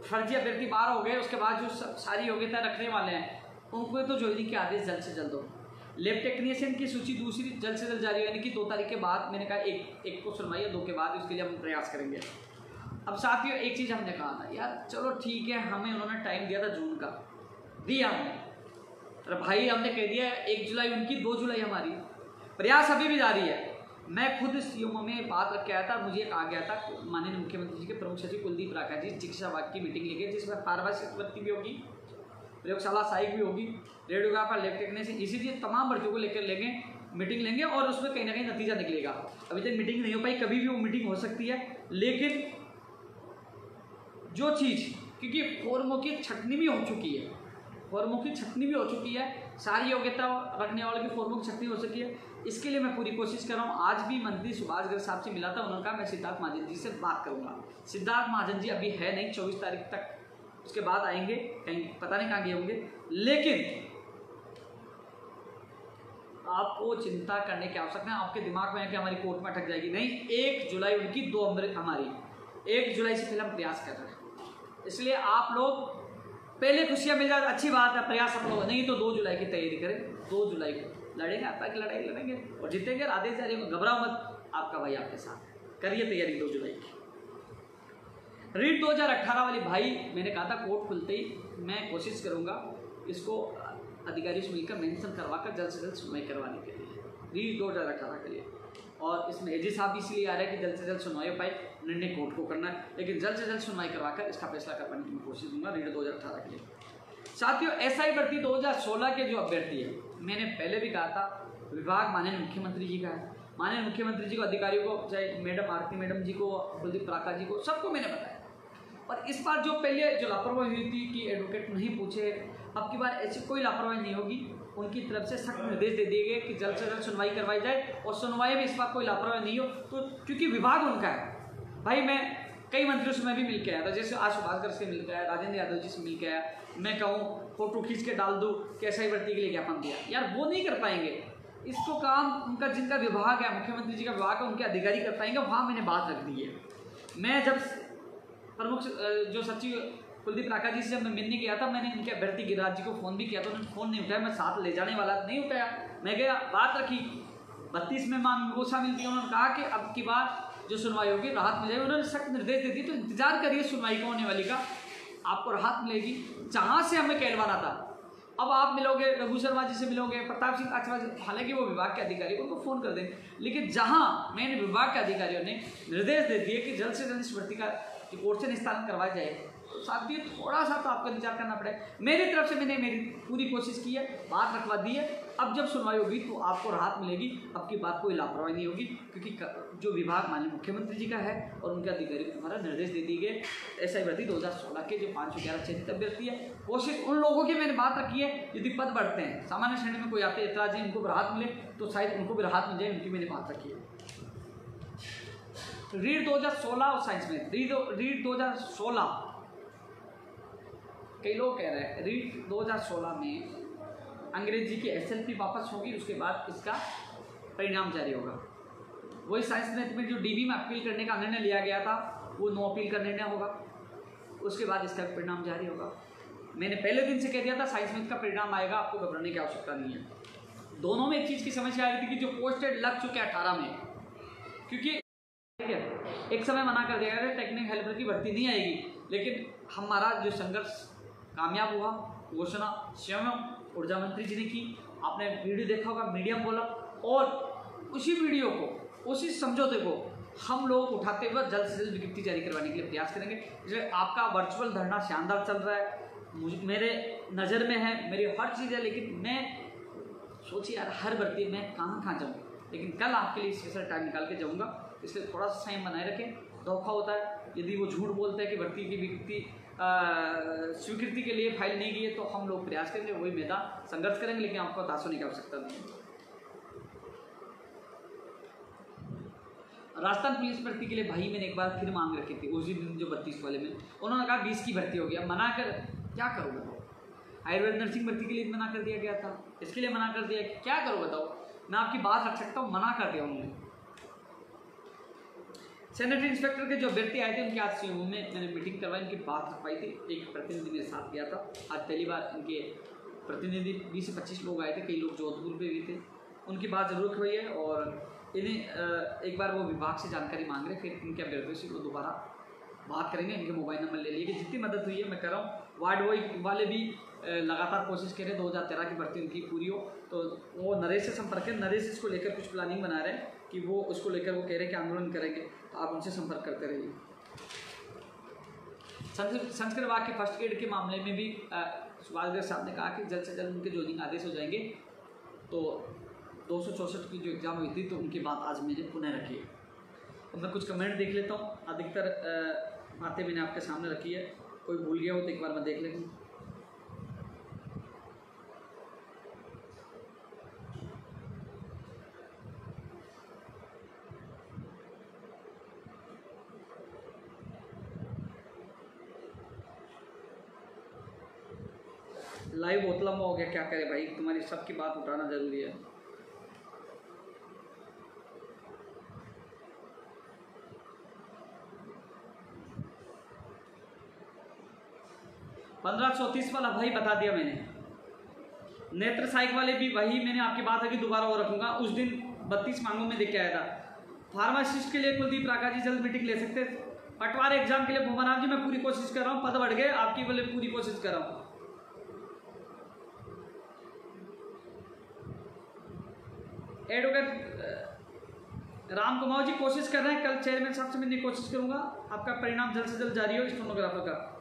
फर्जी अभ्यर्थी बाहर हो गए, उसके बाद जो सारी योग्यता रखने वाले हैं उनको तो ज्वाइनिंग के आदेश जल्द से जल्द हो। लैब टेक्नीशियन की सूची दूसरी जल्द से जल्द जारी हो, यानी कि 2 तारीख के बाद। मैंने कहा एक को सुनवाई है, 2 के बाद, उसके लिए हम प्रयास करेंगे। अब साथियों एक चीज़ हमने कहा था, यार चलो ठीक है, हमें उन्होंने टाइम दिया था जून का, दिया हमने, अरे भाई हमने कह दिया 1 जुलाई उनकी, 2 जुलाई हमारी, प्रयास अभी भी जारी है। मैं खुद सीएमओ में बात रख के आया था, मुझे कहा गया था माननीय मुख्यमंत्री जी के प्रमुख सचिव कुलदीप राठा जी शिक्षा विभाग की मीटिंग लेके, जिसमें पारिभाषिक भर्ती भी होगी, प्रयोगशाला सहायक भी होगी, रेडियोग्राफर, लैब टेक्नीशियन, इसी चीज़ तमाम भर्तियों को लेकर लेंगे, मीटिंग लेंगे और उसमें कहीं ना कहीं नतीजा निकलेगा। अभी तक मीटिंग नहीं हो पाई, कभी भी वो मीटिंग हो सकती है। लेकिन जो चीज़, क्योंकि फॉर्मों की छटनी भी हो चुकी है, फॉर्मों की छटनी भी हो चुकी है, सारी योग्यता रखने वालों की फॉर्मों की छटनी हो सकी है, इसके लिए मैं पूरी कोशिश कर रहा हूँ। आज भी मंत्री सुभाष गर्ग साहब से मिला था, उन्होंने कहा मैं सिद्धार्थ महाजन जी से बात करूँगा। सिद्धार्थ महाजन जी अभी है नहीं, 24 तारीख तक, उसके बाद आएंगे, कहीं पता नहीं कहाँ गए होंगे। लेकिन आपको चिंता करने की आवश्यकता है, आपके दिमाग में है कि हमारी कोर्ट में अटक जाएगी, नहीं। 1 जुलाई उनकी, 2 अमृत हमारी, 1 जुलाई से पहले हम प्रयास कर रहे हैं। इसलिए आप लोग पहले खुशियाँ मिल जाए, अच्छी बात है, प्रयास हम लोग, नहीं तो 2 जुलाई की तैयारी करें। 2 जुलाई को लड़ेंगे, आपका की लड़ाई लड़ेंगे और जीतेंगे। आदेश जारी, घबराओ मत, आपका भाई आपके साथ, करिए तैयारी 2 जुलाई की। रीट 2018 वाली भाई, मैंने कहा था कोर्ट खुलते ही मैं कोशिश करूँगा इसको अधिकारियों से मिलकर मेंशन करवाकर जल्द से जल्द सुनवाई करवाने के लिए, रीट 2018 के लिए। और इसमें एजी साहब भी इसलिए आ रहे हैं कि जल्द से जल्द सुनवाई पाए, निर्णय कोर्ट को करना है, लेकिन जल्द से जल्द सुनवाई करवाकर इसका फैसला करवाने की मैं कोशिश दूंगा रीट 2018 के लिए। साथियों एसआई भर्ती 2016 के जो अभ्यर्थी है, मैंने पहले भी कहा था, विभाग माननीय मुख्यमंत्री जी का है, माननीय मुख्यमंत्री जी को, अधिकारियों को, चाहे मैडम आरती मैडम जी को, कुलदीप राठा जी को, सबको मैंने बताया। और इस बार जो पहले जो लापरवाही हुई थी कि एडवोकेट नहीं पूछे, अब की बार ऐसी कोई लापरवाही नहीं होगी। उनकी तरफ से सख्त निर्देश दे दिए गए कि जल्द से जल्द सुनवाई करवाई जाए और सुनवाई में इस बार कोई लापरवाही नहीं हो। तो क्योंकि विभाग उनका है भाई, मैं कई मंत्रियों से मैं भी मिल के आया था, जैसे आज सुभाष गर्ग से मिल के आया, राजेंद्र यादव जी से मिल के आया। मैं कहूँ फोटो खींच के डाल दूँ कि SI भर्ती के लिए ज्ञापन दिया, यार वो नहीं कर पाएंगे। इसको काम उनका जिनका विभाग है, मुख्यमंत्री जी का विभाग है, उनके अधिकारी कर पाएंगे। वहाँ मैंने बात रख दी है। मैं जब प्रमुख जो सचिव कुलदीप राका जी से जब मैं मिलने गया था, मैंने उनके अभ्यर्थी गिरिराज जी को फ़ोन भी किया था, उन्होंने फ़ोन नहीं उठाया। मैं साथ ले जाने वाला नहीं उठाया, मैं गया, बात रखी। 32 में मांग वो शामिल थी। उन्होंने कहा कि अब की बार जो सुनवाई होगी राहत मिल जाएगी। उन्होंने सख्त निर्देश दे दिए, तो इंतजार करिए सुनवाई को होने वाली का, आपको राहत मिलेगी। जहाँ से हमें कहलवाना था, अब आप मिलोगे रघु शर्मा जी से मिलोगे, प्रताप सिंह काछवा, हालांकि वो विभाग के अधिकारी, उनको फ़ोन कर देंगे। लेकिन जहाँ मैंने विभाग के अधिकारियों ने निर्देश दे दिए कि जल्द से जल्द इस भर्ती का कोर्ट से निस्तारण करवाया जाए, तो साथियों थोड़ा सा तो आपको इंतजार करना पड़ेगा। मेरी तरफ से मैंने मेरी पूरी कोशिश की है, बात रखवा दी है। अब जब सुनवाई होगी तो आपको राहत मिलेगी। अब की बात कोई लापरवाही नहीं होगी, क्योंकि जो विभाग माननीय मुख्यमंत्री जी का है और उनके अधिकारी को हमारा निर्देश दे दिए गए। SI भर्ती 2016 के जो 511 चयनित अभ्यर्थी है, कोशिश उन लोगों की मैंने बात रखी है, यदि पद बढ़ते हैं, सामान्य श्रेणी में कोई आते एतराज है, उनको राहत मिले तो शायद उनको भी राहत मिल जाए, उनकी मैंने बात रखी है। रीट 2016 और साइंस में रीट 2016, कई लोग कह रहे हैं रीट 2016 में अंग्रेजी की SLP वापस होगी, उसके बाद इसका परिणाम जारी होगा। वही साइंस मैथ में जो DB में अपील करने का निर्णय लिया गया था, वो नो अपील का निर्णय होगा, उसके बाद इसका परिणाम जारी होगा। मैंने पहले दिन से कह दिया था साइंस मैथ का परिणाम आएगा, आपको घबराने की आवश्यकता नहीं है। दोनों में एक चीज़ की समस्या आ रही थी कि जो पोस्टेड लग चुके 18 में, क्योंकि एक समय मना कर दिया गया था टेक्निकल हेल्पर की भर्ती नहीं आएगी, लेकिन हमारा जो संघर्ष कामयाब हुआ। घोषणा स्वयं ऊर्जा मंत्री जी ने की, आपने वीडियो देखा होगा, मीडियम बोला, और उसी वीडियो को, उसी समझौते को हम लोग उठाते हुए जल्द से जल्द विज्ञप्ति जारी करवाने के लिए प्रयास करेंगे। इसलिए आपका वर्चुअल धरना शानदार चल रहा है, मेरे नज़र में है, मेरी हर चीज़ है, लेकिन मैं सोचिए यार हर भर्ती में कहाँ जाऊँ, लेकिन कल आपके लिए स्पेशल टाइम निकाल के जाऊँगा। इसलिए थोड़ा सा संयम बनाए रखें। धोखा होता है, यदि वो झूठ बोलते हैं कि भर्ती की विज्ञप्ति स्वीकृति के लिए फाइल नहीं की है, तो हम लोग प्रयास करेंगे, वही मैदान संघर्ष करेंगे, लेकिन आपको हताश होने की आवश्यकता नहीं है। राजस्थान पुलिस भर्ती के लिए भाई मैंने एक बार फिर मांग रखी थी, उसी दिन जो 32 वाले में उन्होंने कहा 20 की भर्ती हो गया, मना कर क्या करूँ बताओ। आयुर्वेद नर्सिंग भर्ती के लिए मना कर दिया गया था, इसके लिए मना कर दिया, क्या करूँ बताओ। मैं आपकी बात रख सकता हूँ, मना कर दिया उन्होंने। सैनिटरी इंस्पेक्टर के जो अभ्यर्थी आए थे उनके आज CMO में मैंने मीटिंग करवाई, इनकी बात रखवाई थी। एक प्रतिनिधि मेरे साथ गया था, आज पहली बार इनके प्रतिनिधि 20 से 25 लोग आए थे, कई लोग जोधपुर पे भी थे, उनकी बात जरूर रखवाई है। और इन्हें एक बार वो विभाग से जानकारी मांग रहे, फिर इनके अभ्यर्थियों से वो दोबारा बात करेंगे। इनके मोबाइल नंबर ले लिए कि जितनी मदद हुई है मैं कर रहा हूँ। वार्ड वाले भी लगातार कोशिश कर रहे हैं 2013 की भर्ती उनकी पूरी हो, तो वो नरेश से संपर्क है, नरेश इसको लेकर कुछ प्लानिंग बना रहे हैं कि वो उसको लेकर वो कह रहे हैं कि आंदोलन करेंगे, तो आप उनसे संपर्क करते रहिए। संस्कृत विभाग के फर्स्ट एड के मामले में भी सुभाष गर्ग साहब ने कहा कि जल्द से जल्द उनके जोइनिंग आदेश हो जाएंगे। तो 264 की जो एग्ज़ाम हुई थी तो उनकी बात आज मैंने पुनः रखी है। तो मैं कुछ कमेंट देख लेता हूँ, अधिकतर बातें मैंने आपके सामने रखी है, कोई भूल गया हो तो एक बार मैं देख लेता हूँ। लाइव बहुत लंबा हो गया, क्या करे भाई, तुम्हारी सबकी बात उठाना जरूरी है। पंद्रह 34 वाला भाई बता दिया मैंने। नेत्र सहायक वाले भी वही मैंने आपकी बात है कि दोबारा वो रखूंगा। उस दिन 32 मांगों में देख के आया था। फार्मासिस्ट के लिए कुलदीप राका जी जल्द मीटिंग ले सकते। पटवारी एग्जाम के लिए भूमनाथ जी मैं पूरी कोशिश कर रहा हूँ, पद बढ़ गए आपकी बोले पूरी कोशिश कर रहा हूँ। एडवोकेट राम कुमार जी कोशिश कर रहे हैं, कल चेयरमैन साहब से मैं कोशिश करूंगा आपका परिणाम जल्द से जल्द जारी हो स्टेनोग्राफर का।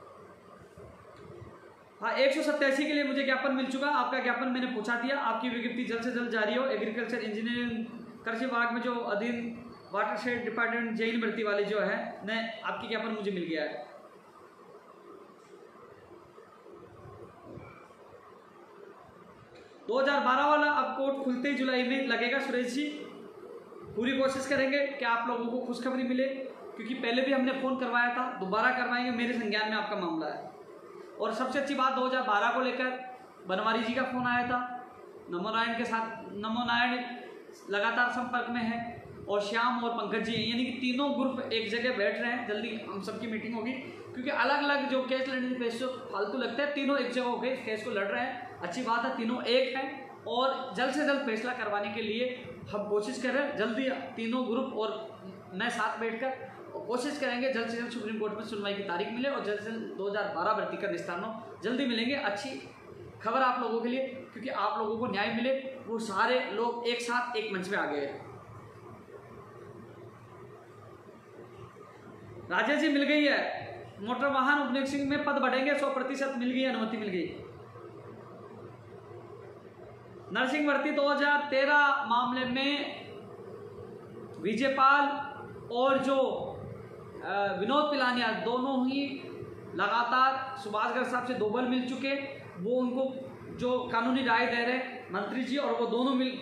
हाँ 187 के लिए मुझे ज्ञापन मिल चुका, आपका ज्ञापन मैंने पहुंचा दिया, आपकी विज्ञप्ति जल्द से जल्द जारी हो। एग्रीकल्चर इंजीनियरिंग कृषि विभाग में जो अधीन वाटरशेड डिपार्टमेंट जैन भर्ती वाले जो है मैं आपकी ज्ञापन मुझे मिल गया है। दो 2012 वाला अब कोर्ट खुलते ही जुलाई में लगेगा सुरेश जी। पूरी कोशिश करेंगे कि आप लोगों को खुशखबरी मिले, क्योंकि पहले भी हमने फ़ोन करवाया था, दोबारा करवाएंगे, मेरे संज्ञान में आपका मामला है। और सबसे अच्छी बात 2012 को लेकर बनवारी जी का फ़ोन आया था, नमो नारायण के साथ, नमो नारायण लगातार संपर्क में है, और श्याम और पंकज जी, यानी कि तीनों ग्रुप एक जगह बैठ रहे हैं। जल्दी हम सबकी मीटिंग होगी, क्योंकि अलग अलग जो केस लड़ने के पेश फालतू लगते हैं, तीनों एक जगह होकर इस केस को लड़ रहे हैं। अच्छी बात है, तीनों एक हैं, और जल्द से जल्द फैसला करवाने के लिए हम कोशिश कर रहे हैं। जल्दी तीनों ग्रुप और मैं साथ बैठकर कोशिश करेंगे जल्द से जल्द सुप्रीम कोर्ट में सुनवाई की तारीख मिले, और जल्द से जल्द 2012 भर्ती का निस्तारण हो। जल्दी मिलेंगे। अच्छी खबर आप लोगों के लिए, क्योंकि आप लोगों को न्याय मिले, वो सारे लोग एक साथ एक मंच में आ गए। राजेश जी, मिल गई है मोटर वाहन उपनिरीक्षक में पद बढ़ेंगे, 100% मिल गई, अनुमति मिल गई। नर्सिंग भर्ती 2013 मामले में विजयपाल और जो विनोद पिलानिया दोनों ही लगातार सुभाषगढ़ साहब से 2 बार मिल चुके, वो उनको जो कानूनी राय दे रहे हैं मंत्री जी, और वो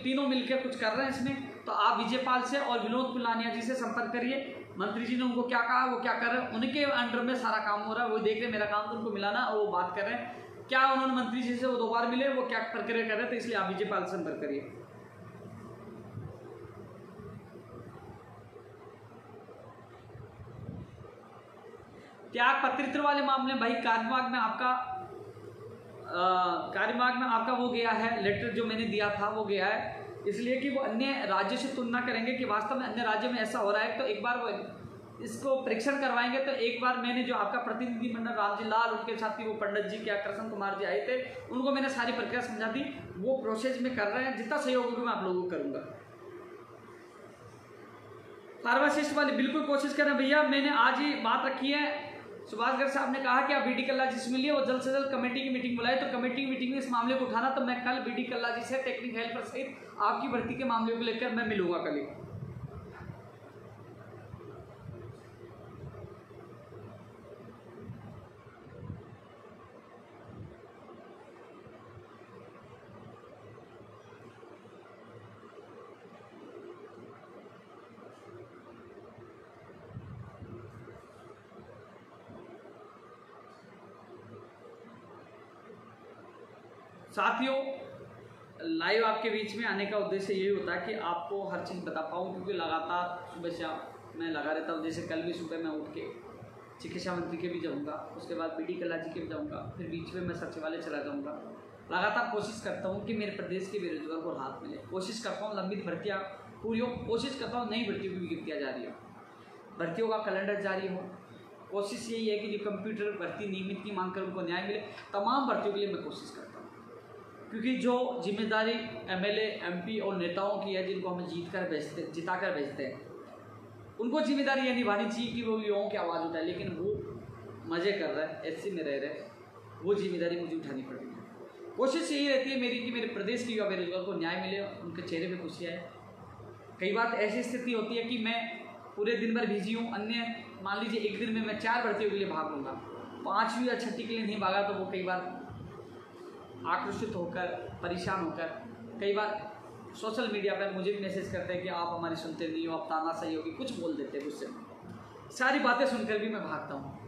तीनों मिलकर कुछ कर रहे हैं इसमें। तो आप विजयपाल से और विनोद पिलानिया जी से संपर्क करिए। मंत्री जी ने उनको क्या कहा, वो क्या कर रहे हैं, उनके अंडर में सारा काम हो रहा है, वो देख रहे हैं। मेरा काम तो उनको मिलाना, और वो बात कर रहे हैं क्या उन्होंने मंत्री जी से वो 2 बार मिले, वो क्या प्रक्रिया कर रहे थे, इसलिए आप विजयपाल से संपर्क करिए। त्याग पत्रित्र वाले मामले भाई, कार्यविभाग में आपका वो गया है, लेटर जो मैंने दिया था वो गया है, इसलिए कि वो अन्य राज्यों से तुलना करेंगे कि वास्तव में अन्य राज्यों में ऐसा हो रहा है। तो एक बार वो इसको परीक्षण करवाएंगे। तो एक बार मैंने जो आपका प्रतिनिधिमंडल रामजी लाल, उनके साथी वो पंडित जी क्या कृष्ण कुमार जी आए थे, उनको मैंने सारी प्रक्रिया समझा दी, वो प्रोसेस में कर रहे हैं। जितना सहयोग होगा मैं आप लोगों को करूँगा। फार्मासिस्ट वाले बिल्कुल कोशिश करें भैया, मैंने आज ही बात रखी है। सुभाषगढ़ साहब ने कहा कि आप बीडी कल्ला जी से मिलिए, वो जल्द से जल्द कमेटी की मीटिंग बुलाए। तो कमेटी की मीटिंग में इस मामले को उठाना, तो मैं कल बीडी कल्ला जी से टेक्निकल हेल्पर सहित आपकी भर्ती के मामले को लेकर मैं मिलूंगा कल ही। साथियों, लाइव आपके बीच में आने का उद्देश्य यही होता है कि आपको हर चीज़ बता पाऊँ, क्योंकि लगातार सुबह शाम मैं लगा रहता हूँ। जैसे कल भी सुबह मैं उठ के चिकित्सा मंत्री के भी जाऊँगा, उसके बाद बीडी कल्ला जी के भी जाऊँगा, फिर बीच में मैं सचिवालय चला जाऊँगा। लगातार कोशिश करता हूँ कि मेरे प्रदेश के बेरोजगार को राहत मिले। कोशिश करता हूँ लंबित भर्तियाँ पूरी हो, कोशिश करता हूँ नई भर्तियों की विज्ञप्तियाँ जारी हो, भर्तियों का कैलेंडर जारी हो। कोशिश यही है कि जो कंप्यूटर भर्ती नियमित की मांग कर उनको न्याय मिले। तमाम भर्तियों के लिए मैं कोशिश करता हूँ, क्योंकि जो जिम्मेदारी एमएलए, एमपी और नेताओं की है, जिनको हम जिता कर भेजते हैं, उनको जिम्मेदारी यह निभानी चाहिए कि वो युवाओं की आवाज़ उठाए। लेकिन वो मज़े कर रहा है, ऐसे में रह रहे, वो जिम्मेदारी मुझे उठानी पड़ रही है। कोशिश यही रहती है मेरी कि मेरे प्रदेश के युवा बेरोजगार को न्याय मिले, उनके चेहरे पर खुशी आए। कई बार ऐसी स्थिति होती है कि मैं पूरे दिन भर बिजी हूँ, अन्य मान लीजिए एक दिन में मैं 4 भर्तियों के लिए भाग लूँगा, 5वीं या 6ठी के लिए नहीं भागा, तो वो कई बार आक्रोशित होकर, परेशान होकर, कई बार सोशल मीडिया पर मुझे भी मैसेज करते हैं कि आप हमारी सुनते नहीं हो, आप ताना सही होगी, कुछ बोल देते हैं गुस्से में। सारी बातें सुनकर भी मैं भागता हूँ,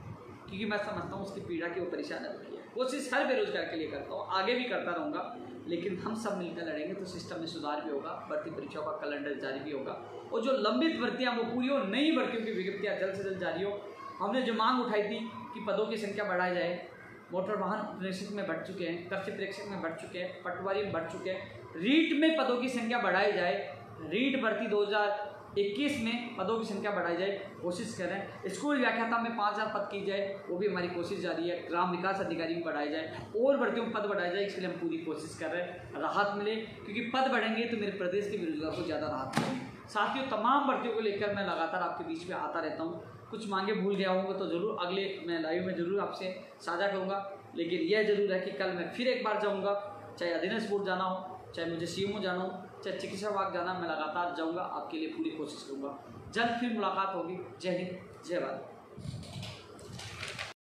क्योंकि मैं समझता हूँ उसकी पीड़ा की वो परेशान है। कोशिश हर बेरोजगार के लिए करता हूँ, आगे भी करता रहूँगा। लेकिन हम सब मिलकर लड़ेंगे तो सिस्टम में सुधार भी होगा, भर्ती परीक्षाओं का कैलेंडर जारी भी होगा, और जो लंबित भर्तियाँ वो पूरी हो, नई भर्तियों की विज्ञप्तियाँ जल्द से जल्द जारी हो। हमने जो मांग उठाई थी कि पदों की संख्या बढ़ाई जाए, मोटर वाहन उपनिरीक्षक में बढ़ चुके हैं, कृषि प्रेक्षक में बढ़ चुके हैं, पटवारी में बढ़ चुके हैं, रीट में पदों की संख्या बढ़ाई जाए। रीट भर्ती 2021 में पदों की संख्या बढ़ाई जाए, कोशिश करें। स्कूल व्याख्याता में 5000 पद की जाए, वो भी हमारी कोशिश जारी है। ग्राम विकास अधिकारी में बढ़ाई जाए, और भर्तियों में पद बढ़ाई जाए, इसके लिए हम पूरी कोशिश कर रहे हैं, राहत मिले। क्योंकि पद बढ़ेंगे तो मेरे प्रदेश के बेरोजगार को ज़्यादा राहत मिलेगी। साथियों, तमाम भर्तियों को लेकर मैं लगातार आपके बीच में आता रहता हूँ। कुछ मांगे भूल गया होंगे तो ज़रूर अगले मैं लाइव में ज़रूर आपसे साझा करूँगा। लेकिन यह ज़रूर है कि कल मैं फिर एक बार जाऊँगा, चाहे अधीनस्थ बोर्ड जाना हो, चाहे मुझे सीएमओ जाना हो, चाहे चिकित्सा विभाग जाना, मैं लगातार जाऊँगा, आपके लिए पूरी कोशिश करूँगा। जल्द फिर मुलाकात होगी। जय हिंद, जय भारत।